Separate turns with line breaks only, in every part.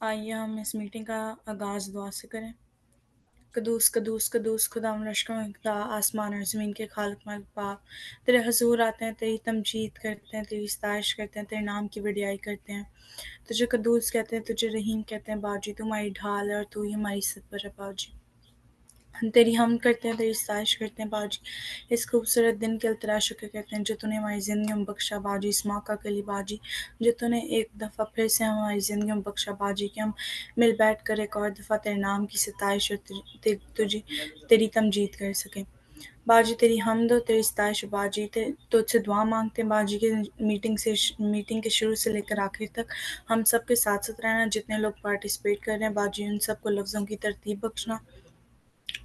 आइए हम इस मीटिंग का आगाज़ दुआ से करें। कदूस कदूस कदूस खुदावंद लश्करों का खुदा, आसमान और ज़मीन के खालिक मालिक बाप, तेरे हजूर आते हैं, तेरी तमजीद करते हैं, तेरी सताइश करते हैं, तेरे नाम की वडियाई करते हैं। तुझे कदूस कहते हैं, तुझे रहीम कहते हैं बाजी, तू हमारी ढाल है और तू ही हमारी सत्वर है बाजी। हम तेरी हम करते हैं, तेरी सताइश करते हैं बाजी। इस खूबसूरत दिन के लिए तेरा शुक्र करते हैं जो तूने हमारी ज़िंदगी में बख्शा बाजी, इस मौका के लिए बाजी, जो तूने एक दफ़ा फिर से हमारी ज़िंदगी में बख्शा बाजी कि हम मिल बैठ कर एक और दफ़ा तेरे नाम की सताइश और तुझे तेरी तमजीद कर सकें। बाजी तेरी हमद और तेरी सताइश बाजी, तुझसे दुआ मांगते हैं बाजी की मीटिंग के शुरू से लेकर आखिर तक हम सब के साथ साथ रहना। जितने लोग पार्टिसिपेट कर रहे हैं बाजी, उन सबको लफ्ज़ों की तरतीब बख्शना,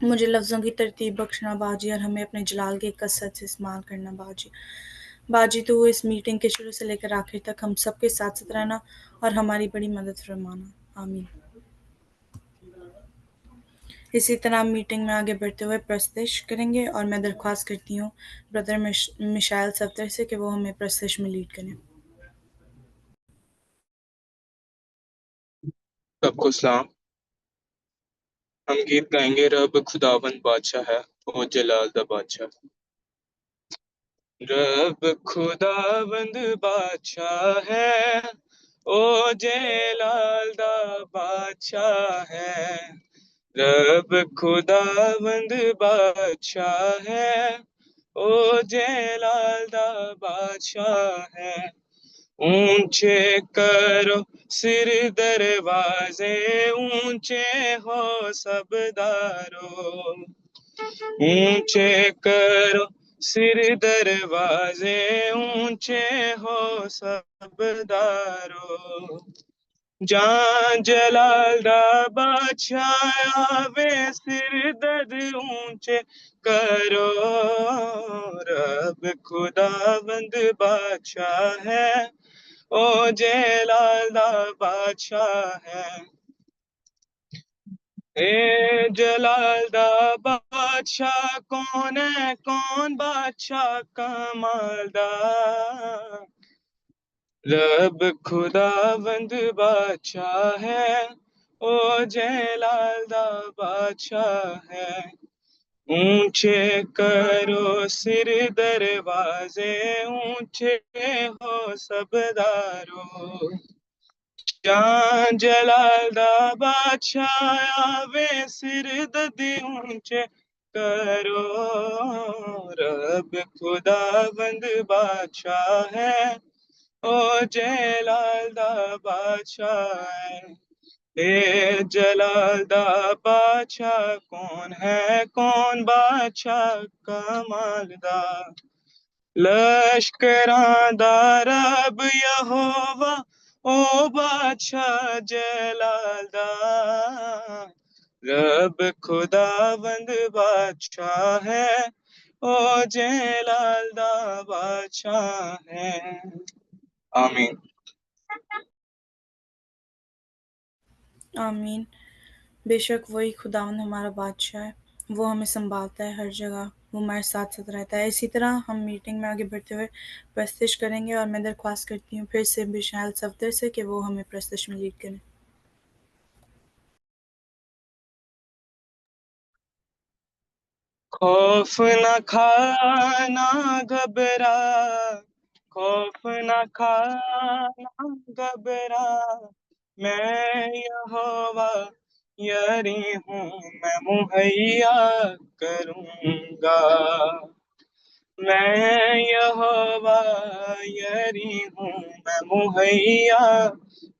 मुझे लफ्ज़ों की तरतीब बख्शना बाजी, और हमें अपने जलाल की कसरत से इस्तेमाल करना बाजी। बाजी तो इस मीटिंग के शुरू से लेकर आखिर तक हम सब के साथ साथ रहना और हमारी बड़ी मदद फरमाना। आमीन। इसी तरह हम मीटिंग में आगे बढ़ते हुए प्रस्तुति करेंगे और मैं दरख्वास्त करती हूँ ब्रदर मिशाइल सफ्दर से कि वो हमें प्रस्तुति में लीड करें।
सबको सलाम। हम गीत गाएंगे रब खुदावंद बादशाह है ओ जलाल दा बादशाह। रब खुदावंद बादशाह है ओ जलाल दा बादशाह है। रब खुदावंद बादशाह है ओ जलाल दा बादशाह है। ऊंचे करो सिर दरवाजे, ऊंचे हो सबदारो। ऊंचे करो सिर दरवाजे, ऊंचे हो सबदारो। जान जलाल दा बादशाह आवे, सिर दद ऊंचे करो। रब खुदावंद बादशाह है ओ जलाल दा बादशाह है। ए जलाल दा बादशाह कौन है, कौन बादशाह कमाल दा। रब खुदावंद बादशाह है ओ जलाल दा बादशाह है। ऊंचे करो सिर दरवाजे, ऊंचे हो सबदारो। जान जलाल दा बादशाह आवे, सिर ददी ऊंचे करो। रब खुदावंद बादशाह है ओ जलाल दा बादशाह है। ए जलाल दा बादशाह कौन है, कौन बादशाह कमाल दा। लश्करां दा रब यहोवा ओ बादशाह जलाल दा। रब खुदावंद बादशाह है ओ जलाल दा बादशाह है। आमीन।
आमीन। बेशक वही खुदावंद हमारा बादशाह है, वो हमें संभालता है हर जगह, वो हमारे साथ साथ रहता है। इसी तरह हम मीटिंग में आगे बढ़ते हुए प्रस्तुति करेंगे और मैं दरख्वास्त करती हूँ फिर से मिशाइल सफ्दर से कि वो हमें प्रस्तुति में लीड करें।
खौफ न खा ना घबरा, खौफ न खा ना घबरा। मैं यहोवा यरी हूँ, मैं मुहैया करूँगा। मैं यहोवा यरी हूँ, मैं मुहैया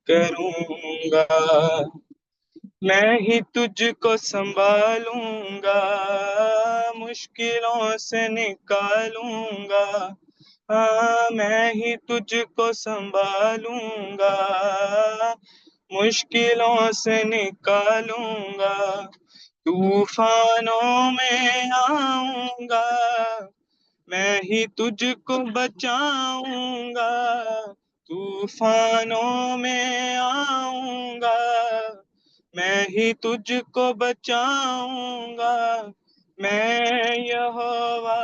करूँगा। मैं ही तुझको संभालूंगा, मुश्किलों से निकालूंगा। हाँ मैं ही तुझको संभालूंगा, मुश्किलों से निकालूंगा। तूफानों में आऊंगा, मैं ही तुझको बचाऊंगा। तूफानों में आऊंगा, मैं ही तुझको बचाऊंगा। मैं यहोवा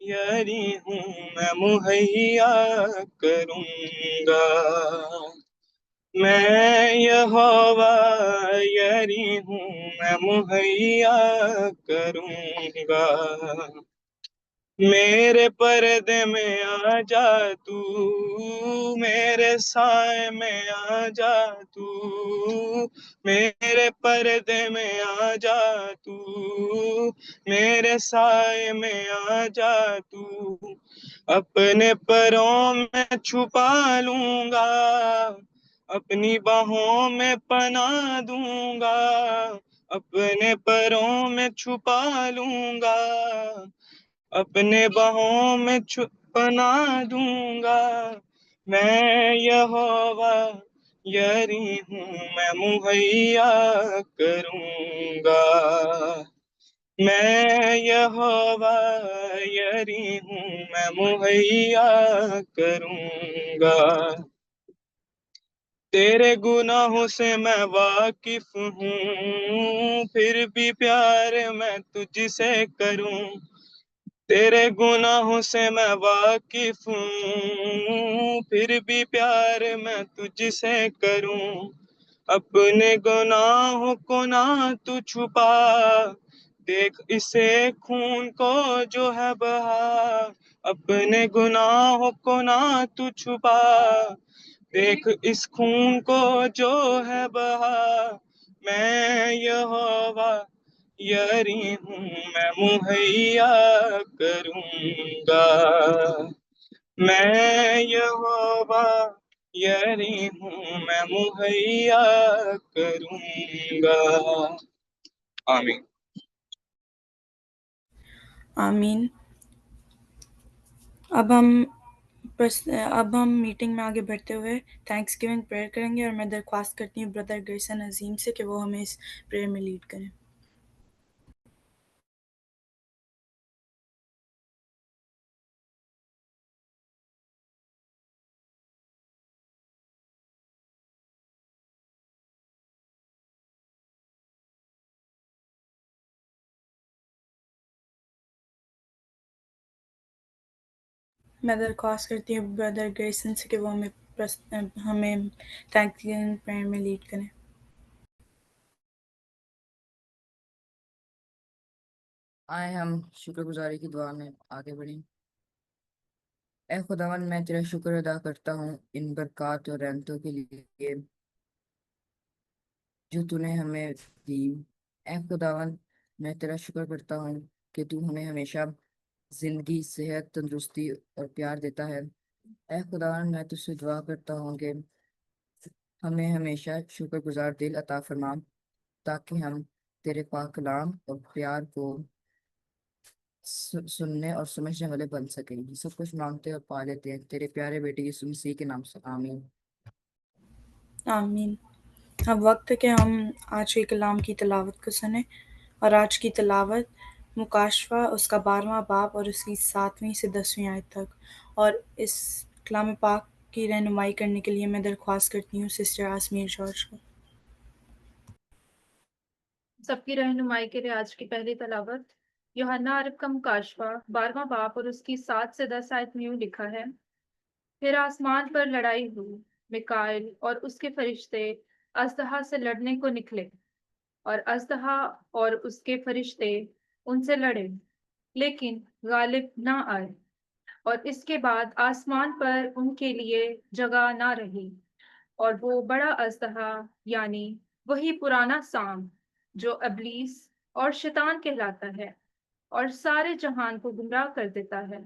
यरी हूँ, मैं मुहैया करूँगा। मैं यहोवा यरी हूँ, मैं मुहैया करूँगा। मेरे पर्दे में आ जा तू, मेरे साए में आ जा तू, मेरे पर्दे में आ जा तू, मेरे साए में आ जा तू। अपने परों में छुपा लूंगा, अपनी बाहों में पना दूंगा, अपने परों में छुपा लूंगा, अपने बाहों में छुपना दूंगा। मैं यहोवा यरी हूँ, मैं मुहैया करूंगा। मैं यहोवा यरी हूँ, मैं मुहैया करूंगा। तेरे गुनाहों से मैं वाकिफ हूँ, फिर भी प्यार मैं तुझसे करूं। तेरे गुनाहों से मैं वाकिफ हूँ, फिर भी प्यार मैं तुझसे करूं। अपने गुनाहों को ना तू छुपा, देख इसे खून को जो है बहा। अपने गुनाहों को ना तू छुपा, देख इस खून को जो है बहा। मैं यहोवा यरी हूँ, मैं मुहैया करूँगा। मैं यहोवा यरी हूँ, मैं मुहैया करूँगा। आमीन।
आमीन। अब हम अब हम मीटिंग में आगे बढ़ते हुए थैंक्स गिविंग प्रेयर करेंगे, और मैं दरख्वास्त करती हूँ ब्रदर ग्रेसन अजीम से कि वो हमें इस प्रेयर में लीड करें। मैं दरख्वास्त करती हूँ ब्रदर ग्रेसन से कि वो हमें थैंक्स गिविंग प्रेयर में लीड करें।
आए हम शुक्रगुजारी की दुआ में आगे बढ़ें। ए खुदावन, मैं तेरा शुक्र अदा करता हूँ इन बरक़ात और रहमतों के लिए जो तूने हमें दी। ए खुदावन, मैं तेरा शुक्र करता हूँ कि तू हमें हमेशा जिंदगी, सेहत, तंदुरुस्ती और प्यार देता है। ए खुदावन, मैं तुझसे दुआ करता हूँ कि हमें हमेशा शुक्रगुजार दिल अता फरमा, ताकि हम तेरे पाक कलाम और प्यार को सुनने और समझने वाले बन सकें। ये सब कुछ मांगते और पा लेते हैं तेरे प्यारे बेटे यीशु मसीह के नाम से, आमीन।
आमीन। अब वक्त है कि हम आज के कलाम की तिलावत को सुने, और आज की तिलावत मुकाशवा उसका 12वां बाब और उसकी 7वीं से 10वीं आयत तक। और इस कलाम पाक की रहनुमाई करने के लिए मैं दरख्वास्त करती हूँ सिस्टर आसमीर जॉर्ज को।
सबकी रहनुमाई के लिए आज की पहली तलावत यूहन्ना अरब का मुकाशवा 12वां बाब और उसकी 7 से 10 आयत में यूं लिखा है। फिर आसमान पर लड़ाई हुई, मिकाएल और उसके फरिश्ते अजदहा से लड़ने को निकले, और अजदहा और उसके फरिश्ते उनसे लड़े, लेकिन गालिब ना आए। और इसके बाद आसमान पर उनके लिए जगह ना रही, और वो बड़ा अजदहा, यानी वही पुराना सांप जो इब्लीस और शैतान कहलाता है और सारे जहान को गुमराह कर देता है,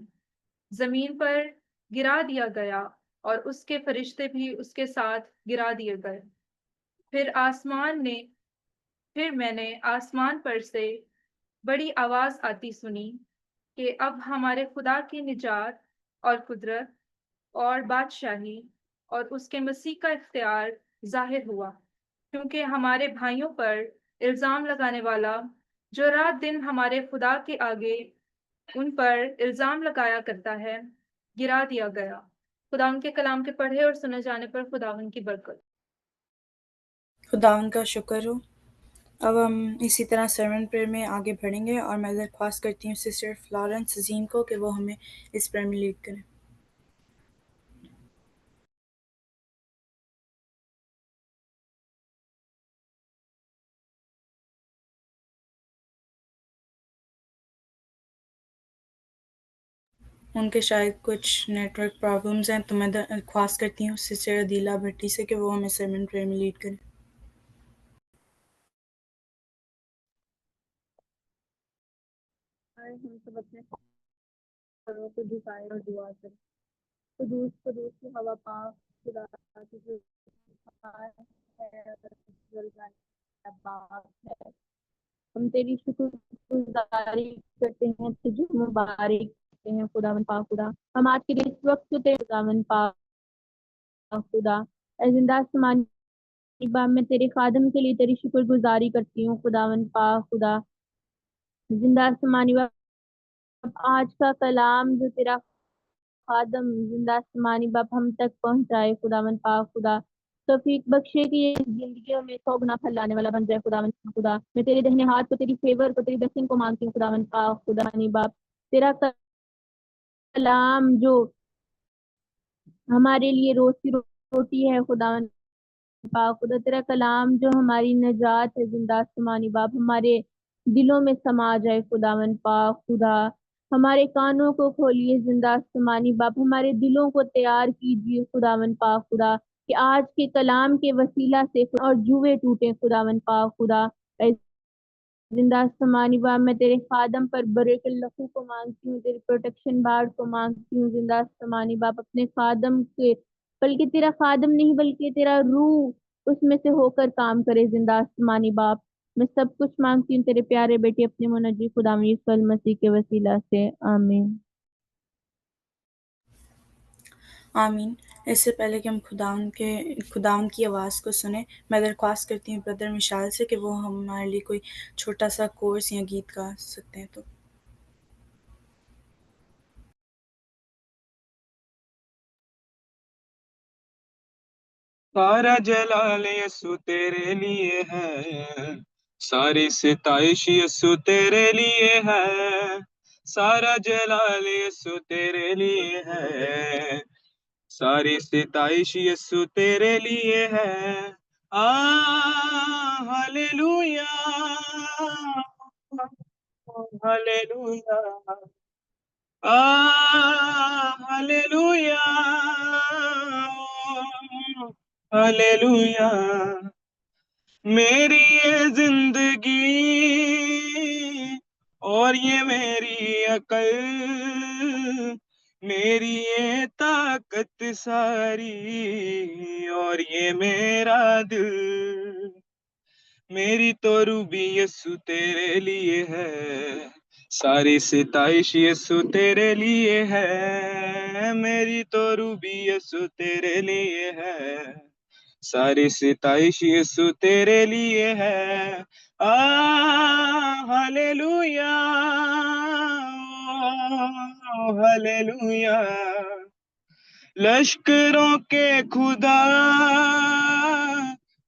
जमीन पर गिरा दिया गया, और उसके फरिश्ते भी उसके साथ गिरा दिए गए। फिर मैंने आसमान पर से बड़ी आवाज आती सुनी कि अब हमारे खुदा की निजात और कुदरत और बादशाही और उसके मसीह का इख्तियार जाहिर हुआ, क्योंकि हमारे भाइयों पर इल्जाम लगाने वाला, जो रात दिन हमारे खुदा के आगे उन पर इल्जाम लगाया करता है, गिरा दिया गया। खुदा उनके कलाम के पढ़े और सुने जाने पर खुदा उनकी बरकत।
खुदावन का शुक्र हो। अब हम इसी तरह सर्वन प्रेयर में आगे बढ़ेंगे, और मैं दरख्वास्त करती हूँ सिस्टर फ्लोरेंस अजीम को कि वो हमें इस प्रेयर में लीड करें। उनके शायद कुछ नेटवर्क प्रॉब्लम्स हैं, तो मैं दरख्वास्त करती हूँ सिस्टर अदीला भट्टी से कि वो हमें सर्मन प्रेयर में लीड करें।
आए हम सब अपने सरों को झुकाएं और दुआ करें। कुदूस कुदूस की हवा पाक खुदा की जो है पाक है। हम तेरी शुक्रगुजारी करते हैं, तुझे मुबारक करते हैं खुदावन पाक खुदा। हम आज के दिन इस वक्त तो तेरे खुदावन पाक खुदा ऐ जिंदा आसमानी बाप, मैं तेरे खादम के लिए तेरी शुक्रगुजारी करती हूँ खुदावन पाक खुदा। जिंदा आसमानी बाप, आज का कलाम जो तेरा खादम जिंदा आसमानी बाप हम तक पहुंचाए खुदावन पाक खुदा। तौफीक बख्शे कि ये जिंदगियों में 100 गुना फैलाने वाला बन जाए खुदावन पाक खुदा। मैं तेरे दाहिने हाथ को, तेरी फेवर को, तेरी ब्लेसिंग को मांगती हूँ खुदावन पाक खुदा नी बाप। तेरा कलाम जो हमारे लिए रोज की रोटी है खुदावन पाक खुदा। तेरा कलाम जो हमारी नजात है जिंदा आसमानी बाप, हमारे दिलों में समा जाए खुदावन पाक खुदा। हमारे कानों को खोलिए जिंदा आसमानी बाप, हमारे दिलों को तैयार कीजिए खुदावन पाक खुदा, कि आज के कलाम के वसीला से और जुए टूटे खुदावन पाक खुदा। ऐ जिंदा आसमानी बाप, मैं तेरे खादम पर बरकत लखू को मांगती हूँ, तेरे प्रोटेक्शन बार को मांगती हूँ जिंदा आसमानी बाप। अपने खादम के, बल्कि तेरा खादम नहीं बल्कि तेरा रूह उसमें से होकर काम करे जिंदा आसमानी बाप। मैं सब कुछ मांगती हूँ तेरे प्यारे बेटे अपने मुनज्जी खुदा यीशु मसीह के वसीला से, आमीन।
आमीन। इससे पहले कि हम खुदावंद की आवाज़ को सुने, मैं दरख्वास्त करती हूँ ब्रदर मिशाल से कि वो हमारे लिए कोई छोटा सा कोर्स या गीत गा सकते हैं तो।
सारा जलाल यसु तेरे लिए है, सारी सिताइश यसु तेरे लिए है, सारा जलाल यसु तेरे लिए है, सारी सिताइश यसु तेरे लिए है। आ हालेलुया, हालेलुया, आ हालेलुया, हालेलुया। मेरी ये जिंदगी और ये मेरी अकल, मेरी ये ताकत सारी और ये मेरा दिल, मेरी तो रूबी यसु तेरे लिए है, सारी सिताइश यसु तेरे लिए है, मेरी तो रूबी यसु तेरे लिए है, सारी सिताइश यसु तेरे लिए है। आ हालेलुया, हालेलुया। लश्करों के खुदा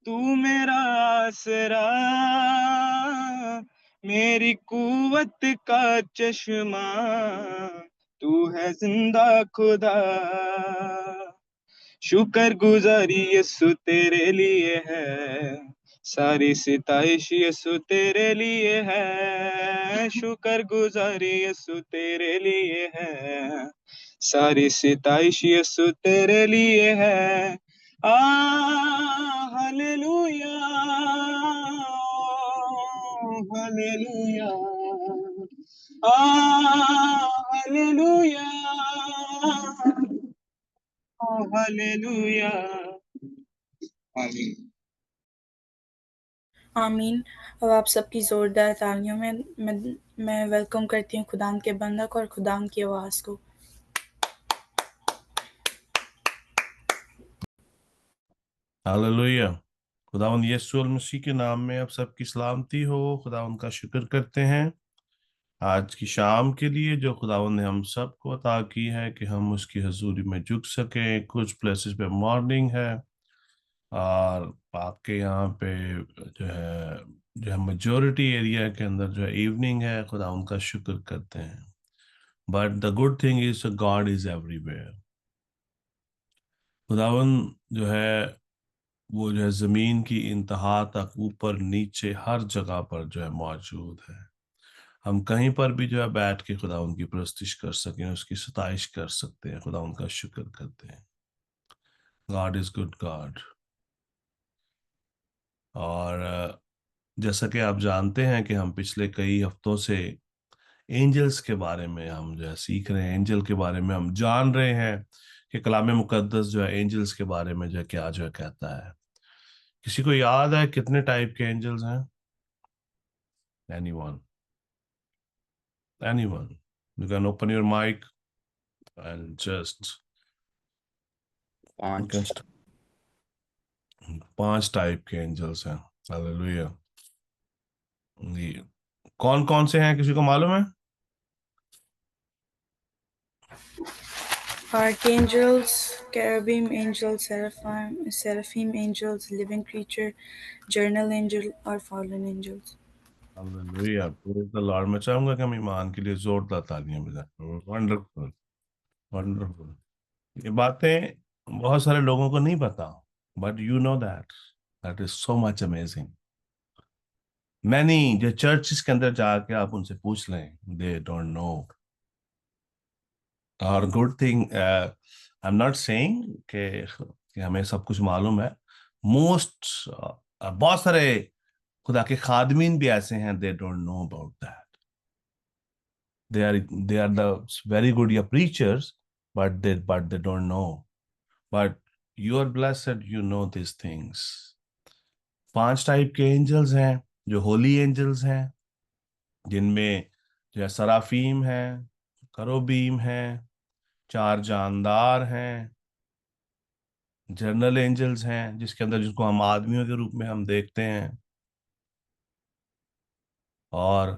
तू मेरा आसरा, मेरी कुव्वत का चश्मा, तू है जिंदा खुदा। शुक्र गुजारी यसु तेरे लिए है, सारी सिताइश यसु तेरे लिए है, शुक्र गुजारी यसु तेरे लिए है, सारी सिताइश यसु तेरे लिए है। आ हालेलुया, हालेलुया, आ हालेलुया, हालेलुया। आमीन।
आमीन। अब आप सबकी ज़ोरदार तालियों में मैं वेलकम करती हूँ खुदावंद के बंदा को और खुदावंद की आवाज़ को।
हालेलुया। खुदावंद यीशु मसीह के नाम में आप सबकी सलामती हो। खुदावंद का शुक्र करते हैं आज की शाम के लिए जो खुदावंद ने हम सबको अता की है कि हम उसकी हजूरी में झुक सकें। कुछ प्लेसेस पे मॉर्निंग है और आपके यहाँ पे जो है मेजोरिटी एरिया के अंदर जो है इवनिंग है। खुदावंद का शुक्र करते हैं। But the good thing is God is everywhere. खुदावंद जो है वो जो है जमीन की इंतहा तक ऊपर नीचे हर जगह पर जो है मौजूद है। हम कहीं पर भी जो है बैठ के खुदा उनकी प्रस्तिश कर सकें, उसकी सताइश कर सकते हैं, खुदा उनका शुक्र करते हैं। God is good God. और जैसा कि आप जानते हैं कि हम पिछले कई हफ्तों से एंजल्स के बारे में हम जो है सीख रहे हैं, एंजल के बारे में हम जान रहे हैं कि कलाम मुकद्दस जो है एंजल्स के बारे में जो है क्या जो है कहता है। किसी को याद है कितने टाइप के एंजल्स हैं? Anyone? Anyone? You can open your mic and just
पांच।
5 टाइप के एंजल्स हैं। हालेलुया। जी, कौन कौन से हैं, किसी को मालूम है?
Archangels, cherubim angels, seraphim angels, living creature, journal angel और fallen angels।
Hallelujah, praise the Lord. मैं चाहूंगा कि हम ईमान के लिए जोरदार तालियां बजाएं। Wonderful, wonderful. ये बातें बहुत सारे लोगों को नहीं पता, but you know that that is so much amazing. Many जो चर्चिस के अंदर जाके आप उनसे पूछ लें, दे डोंट नो। और good thing, I am not saying कि हमें सब कुछ मालूम है। मोस्ट बहुत सारे खुदा के खादमीन भी ऐसे हैं, they don't know about that. they are the very good yeah, preachers, but they don't know. But you are blessed, you know these things। 5 type के एंजल्स हैं जो होली एंजल्स हैं, जिनमें जो है सराफीम है, करोबीम है, 4 जानदार हैं, जर्नल एंजल्स हैं जिसके अंदर जिसको हम आदमियों के रूप में हम देखते हैं, और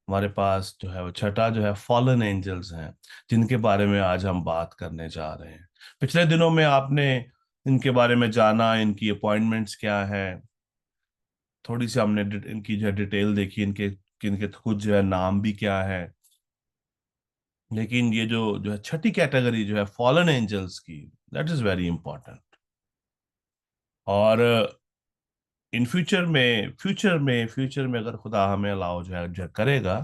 हमारे पास जो है वो छठा जो है फॉलन एंजल्स हैं, जिनके बारे में आज हम बात करने जा रहे हैं। पिछले दिनों में आपने इनके बारे में जाना, इनकी अपॉइंटमेंट्स क्या है, थोड़ी सी हमने इनकी जो है डिटेल देखी, इनके इनके खुद जो है नाम भी क्या है। लेकिन ये जो जो है छठी कैटेगरी जो है फॉलन एंजल्स की, दैट इज वेरी इंपॉर्टेंट। और इन फ्यूचर में अगर खुदा हमें अलाउ जो है करेगा,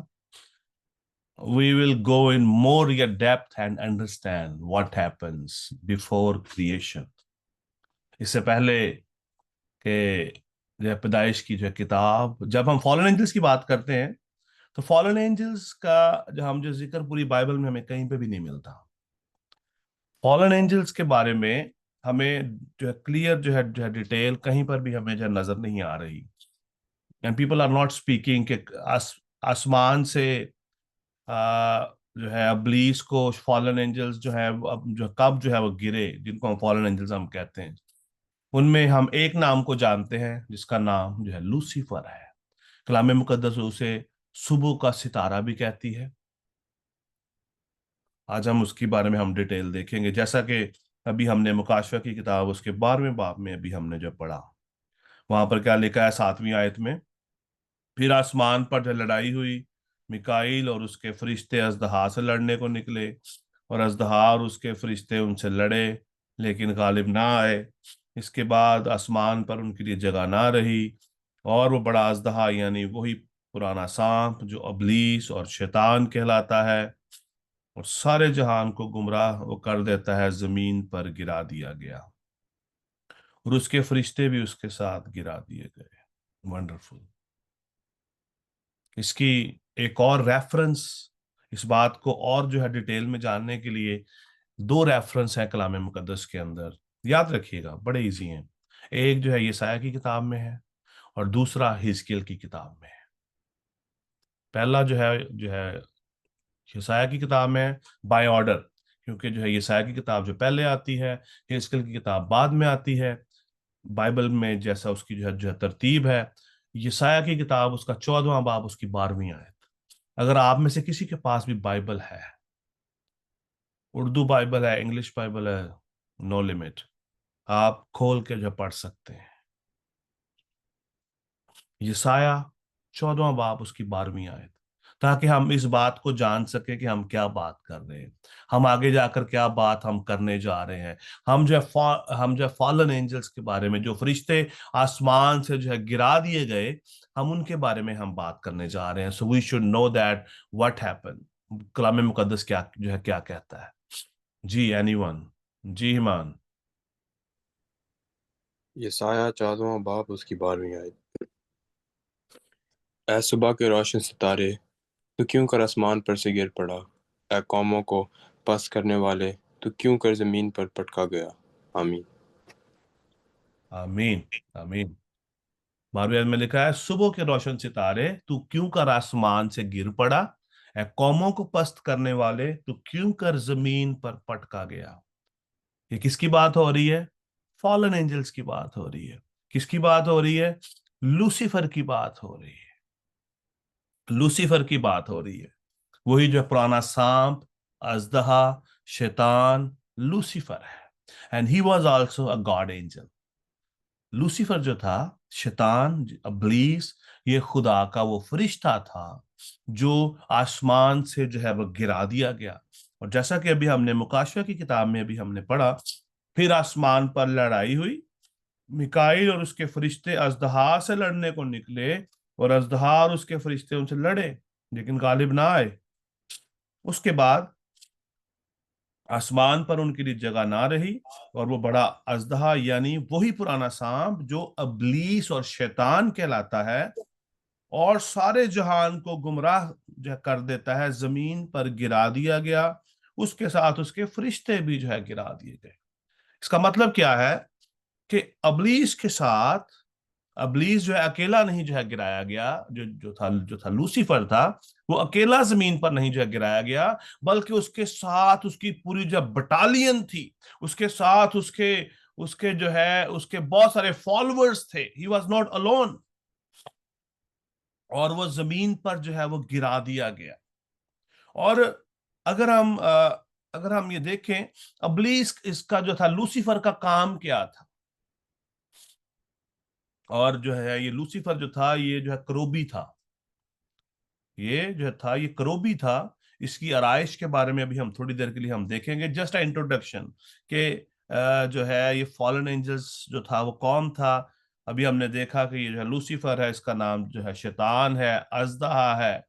we will go in more depth and understand what happens before creation। इससे पहले कि जो है पैदाइश की जो है किताब, जब हम फॉलन एंजल्स की बात करते हैं तो फॉलन एंजल्स का जो जिक्र पूरी बाइबल में हमें कहीं पे भी नहीं मिलता। फॉलन एंजल्स के बारे में हमें जो है क्लियर जो है डिटेल कहीं पर भी हमें जो है नजर नहीं आ रही। And people are not speaking कि आसमान से जो है अब्लीस को फॉलन एंजल्स जो है अब जो कब जो है वो गिरे, जिनको हम फॉलन एंजल्स हम कहते हैं, उनमें हम एक नाम को जानते हैं जिसका नाम जो है लूसीफर है। कलाम मुकद्दस उसे सुबह का सितारा भी कहती है। आज हम उसके बारे में हम डिटेल देखेंगे, जैसा कि अभी हमने मुकाशवा की किताब उसके 12वें बाब में अभी हमने जो पढ़ा, वहां पर क्या लिखा है 7वीं आयत में, फिर आसमान पर जो लड़ाई हुई, मिकाईल और उसके फरिश्ते अजदहा से लड़ने को निकले, और अजदहा और उसके फरिश्ते उनसे लड़े लेकिन गालिब ना आए। इसके बाद आसमान पर उनके लिए जगह ना रही, और वो बड़ा अजदहा यानी वही पुराना सांप जो अबलीस और शैतान कहलाता है और सारे जहान को गुमराह वो कर देता है, जमीन पर गिरा दिया गया, और उसके फरिश्ते भी उसके साथ गिरा दिए गए। वंडरफुल। इसकी एक और रेफरेंस, इस बात को और जो है डिटेल में जानने के लिए 2 रेफरेंस है कलाम मुकद्दस के अंदर। याद रखिएगा, बड़े इजी हैं। एक जो है यशायाह की किताब में है और दूसरा हिजकिय्याह की किताब में है। पहला जो है यशायाह की किताब में है बाय ऑर्डर, क्योंकि जो है यशायाह की किताब जो पहले आती है, हिजकिय्याह की किताब बाद में आती है। बाइबल में जैसा उसकी जो है तरतीब है, यशायाह की किताब उसका 14वां बाब उसकी 12वीं आयत। अगर आप में से किसी के पास भी बाइबल है, उर्दू बाइबल है, इंग्लिश बाइबल है, नो लिमिट, आप खोल के जो पढ़ सकते हैं। यशायाह 14वां बाब उसकी 12वीं आयत। ताकि हम इस बात को जान सके कि हम क्या बात कर रहे हैं, हम आगे जाकर क्या बात हम करने जा रहे हैं। हम जो फॉलन एंजल्स के बारे में, जो फरिश्ते आसमान से जो है गिरा दिए गए, हम उनके बारे में हम बात करने जा रहे हैं। So we should know that what happen. कलाम मुकद्दस क्या जो है क्या कहता है। जी एनीवन? जी ईमान?
यसाया 14वां बाब उसकी 12वीं आयत। ऐ सुबह के रोशन सितारे, तू क्यों कर आसमान पर से गिर पड़ा। ऐ कौमों को पस्त करने वाले, तू क्यों कर जमीन पर पटका गया। आमीन।
आमीन। आमीन। 12वीं आयत में लिखा है, सुबह के रोशन सितारे, तू क्यों कर आसमान से गिर पड़ा। ऐ कौमों को पस्त करने वाले, तू क्यों कर जमीन पर पटका गया। ये किसकी बात हो रही है? फॉलन एंजल्स की बात हो रही है। किसकी बात हो रही है? लूसीफर की बात हो रही है। लूसीफर की बात हो रही है। वही जो पुराना सांप, अजदहा, शैतान, लूसीफर है। And he was also a God angel. Lucifer जो था, शैतान, इब्लीस, ये खुदा का वो फरिश्ता था जो आसमान से जो है वो गिरा दिया गया। और जैसा कि अभी हमने मुकाशवा की किताब में अभी हमने पढ़ा, फिर आसमान पर लड़ाई हुई। मिकाईल और उसके फरिश्ते अजदहा से लड़ने को निकले, और अजदहा और उसके फरिश्ते उनसे लड़े, लेकिन गालिब ना आए। उसके बाद आसमान पर उनके लिए जगह ना रही, और वो बड़ा अजदहा, यानी वही पुराना सांप जो इब्लीस और शैतान कहलाता है और सारे जहान को गुमराह जो कर देता है, जमीन पर गिरा दिया गया। उसके साथ उसके फरिश्ते भी जो है गिरा दिए गए। इसका मतलब क्या है कि इब्लीस के साथ, इब्लीस जो है अकेला नहीं जो है गिराया गया। जो था लूसीफर था, वो अकेला जमीन पर नहीं जो है गिराया गया, बल्कि उसके साथ उसकी पूरी जो बटालियन थी, उसके साथ उसके उसके जो है उसके बहुत सारे फॉलोअर्स थे। ही वॉज नॉट अलोन। और वो जमीन पर जो है वो गिरा दिया गया। और अगर हम अगर हम ये देखें, इब्लीस इसका जो था लूसीफर का काम क्या था। और जो है ये लूसीफर जो था, ये जो है करोबी था। ये जो था ये करोबी था। इसकी आराइश के बारे में अभी हम थोड़ी देर के लिए हम देखेंगे। जस्ट इंट्रोडक्शन के जो है ये फॉलन एंजल्स जो था वो कौन था। अभी हमने देखा कि ये जो है लूसीफर है, इसका नाम जो है शैतान है, अजदहा है।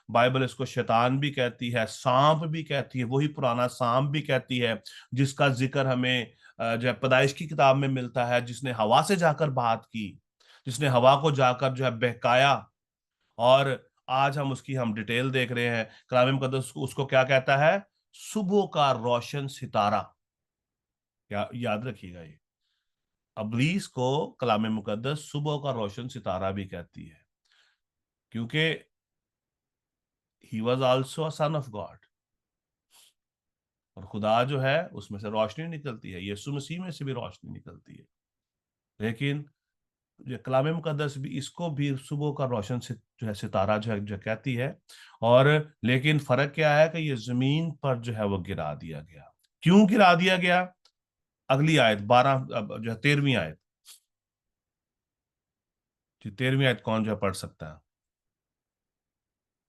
बाइबल इसको शैतान भी कहती है, सांप भी कहती है, वही पुराना सांप भी कहती है, जिसका जिक्र हमें जो है पैदाइश की किताब में मिलता है, जिसने हवा से जाकर बात की, जिसने हवा को जाकर जो है बहकाया। और आज हम डिटेल देख रहे हैं। कलाम मुकद्दस उसको क्या कहता है? सुबह का रोशन सितारा। याद रखिएगा, ये इब्लीस को कलाम मुकद्दस सुबह का रोशन सितारा भी कहती है, क्योंकि he was also a son of God. और खुदा जो है उसमें से रोशनी निकलती है, यीशु मसीह में से भी रोशनी निकलती है। लेकिन जो कलाम मुकद्दस भी इसको भी सुबह का रोशन से जो है सितारा जो कहती है। और लेकिन फर्क क्या है कि ये जमीन पर जो है वो गिरा दिया गया। क्यों गिरा दिया गया? अगली आयत 12 जो है 13वीं आयत। 13वीं आयत कौन जो है पढ़ सकता है?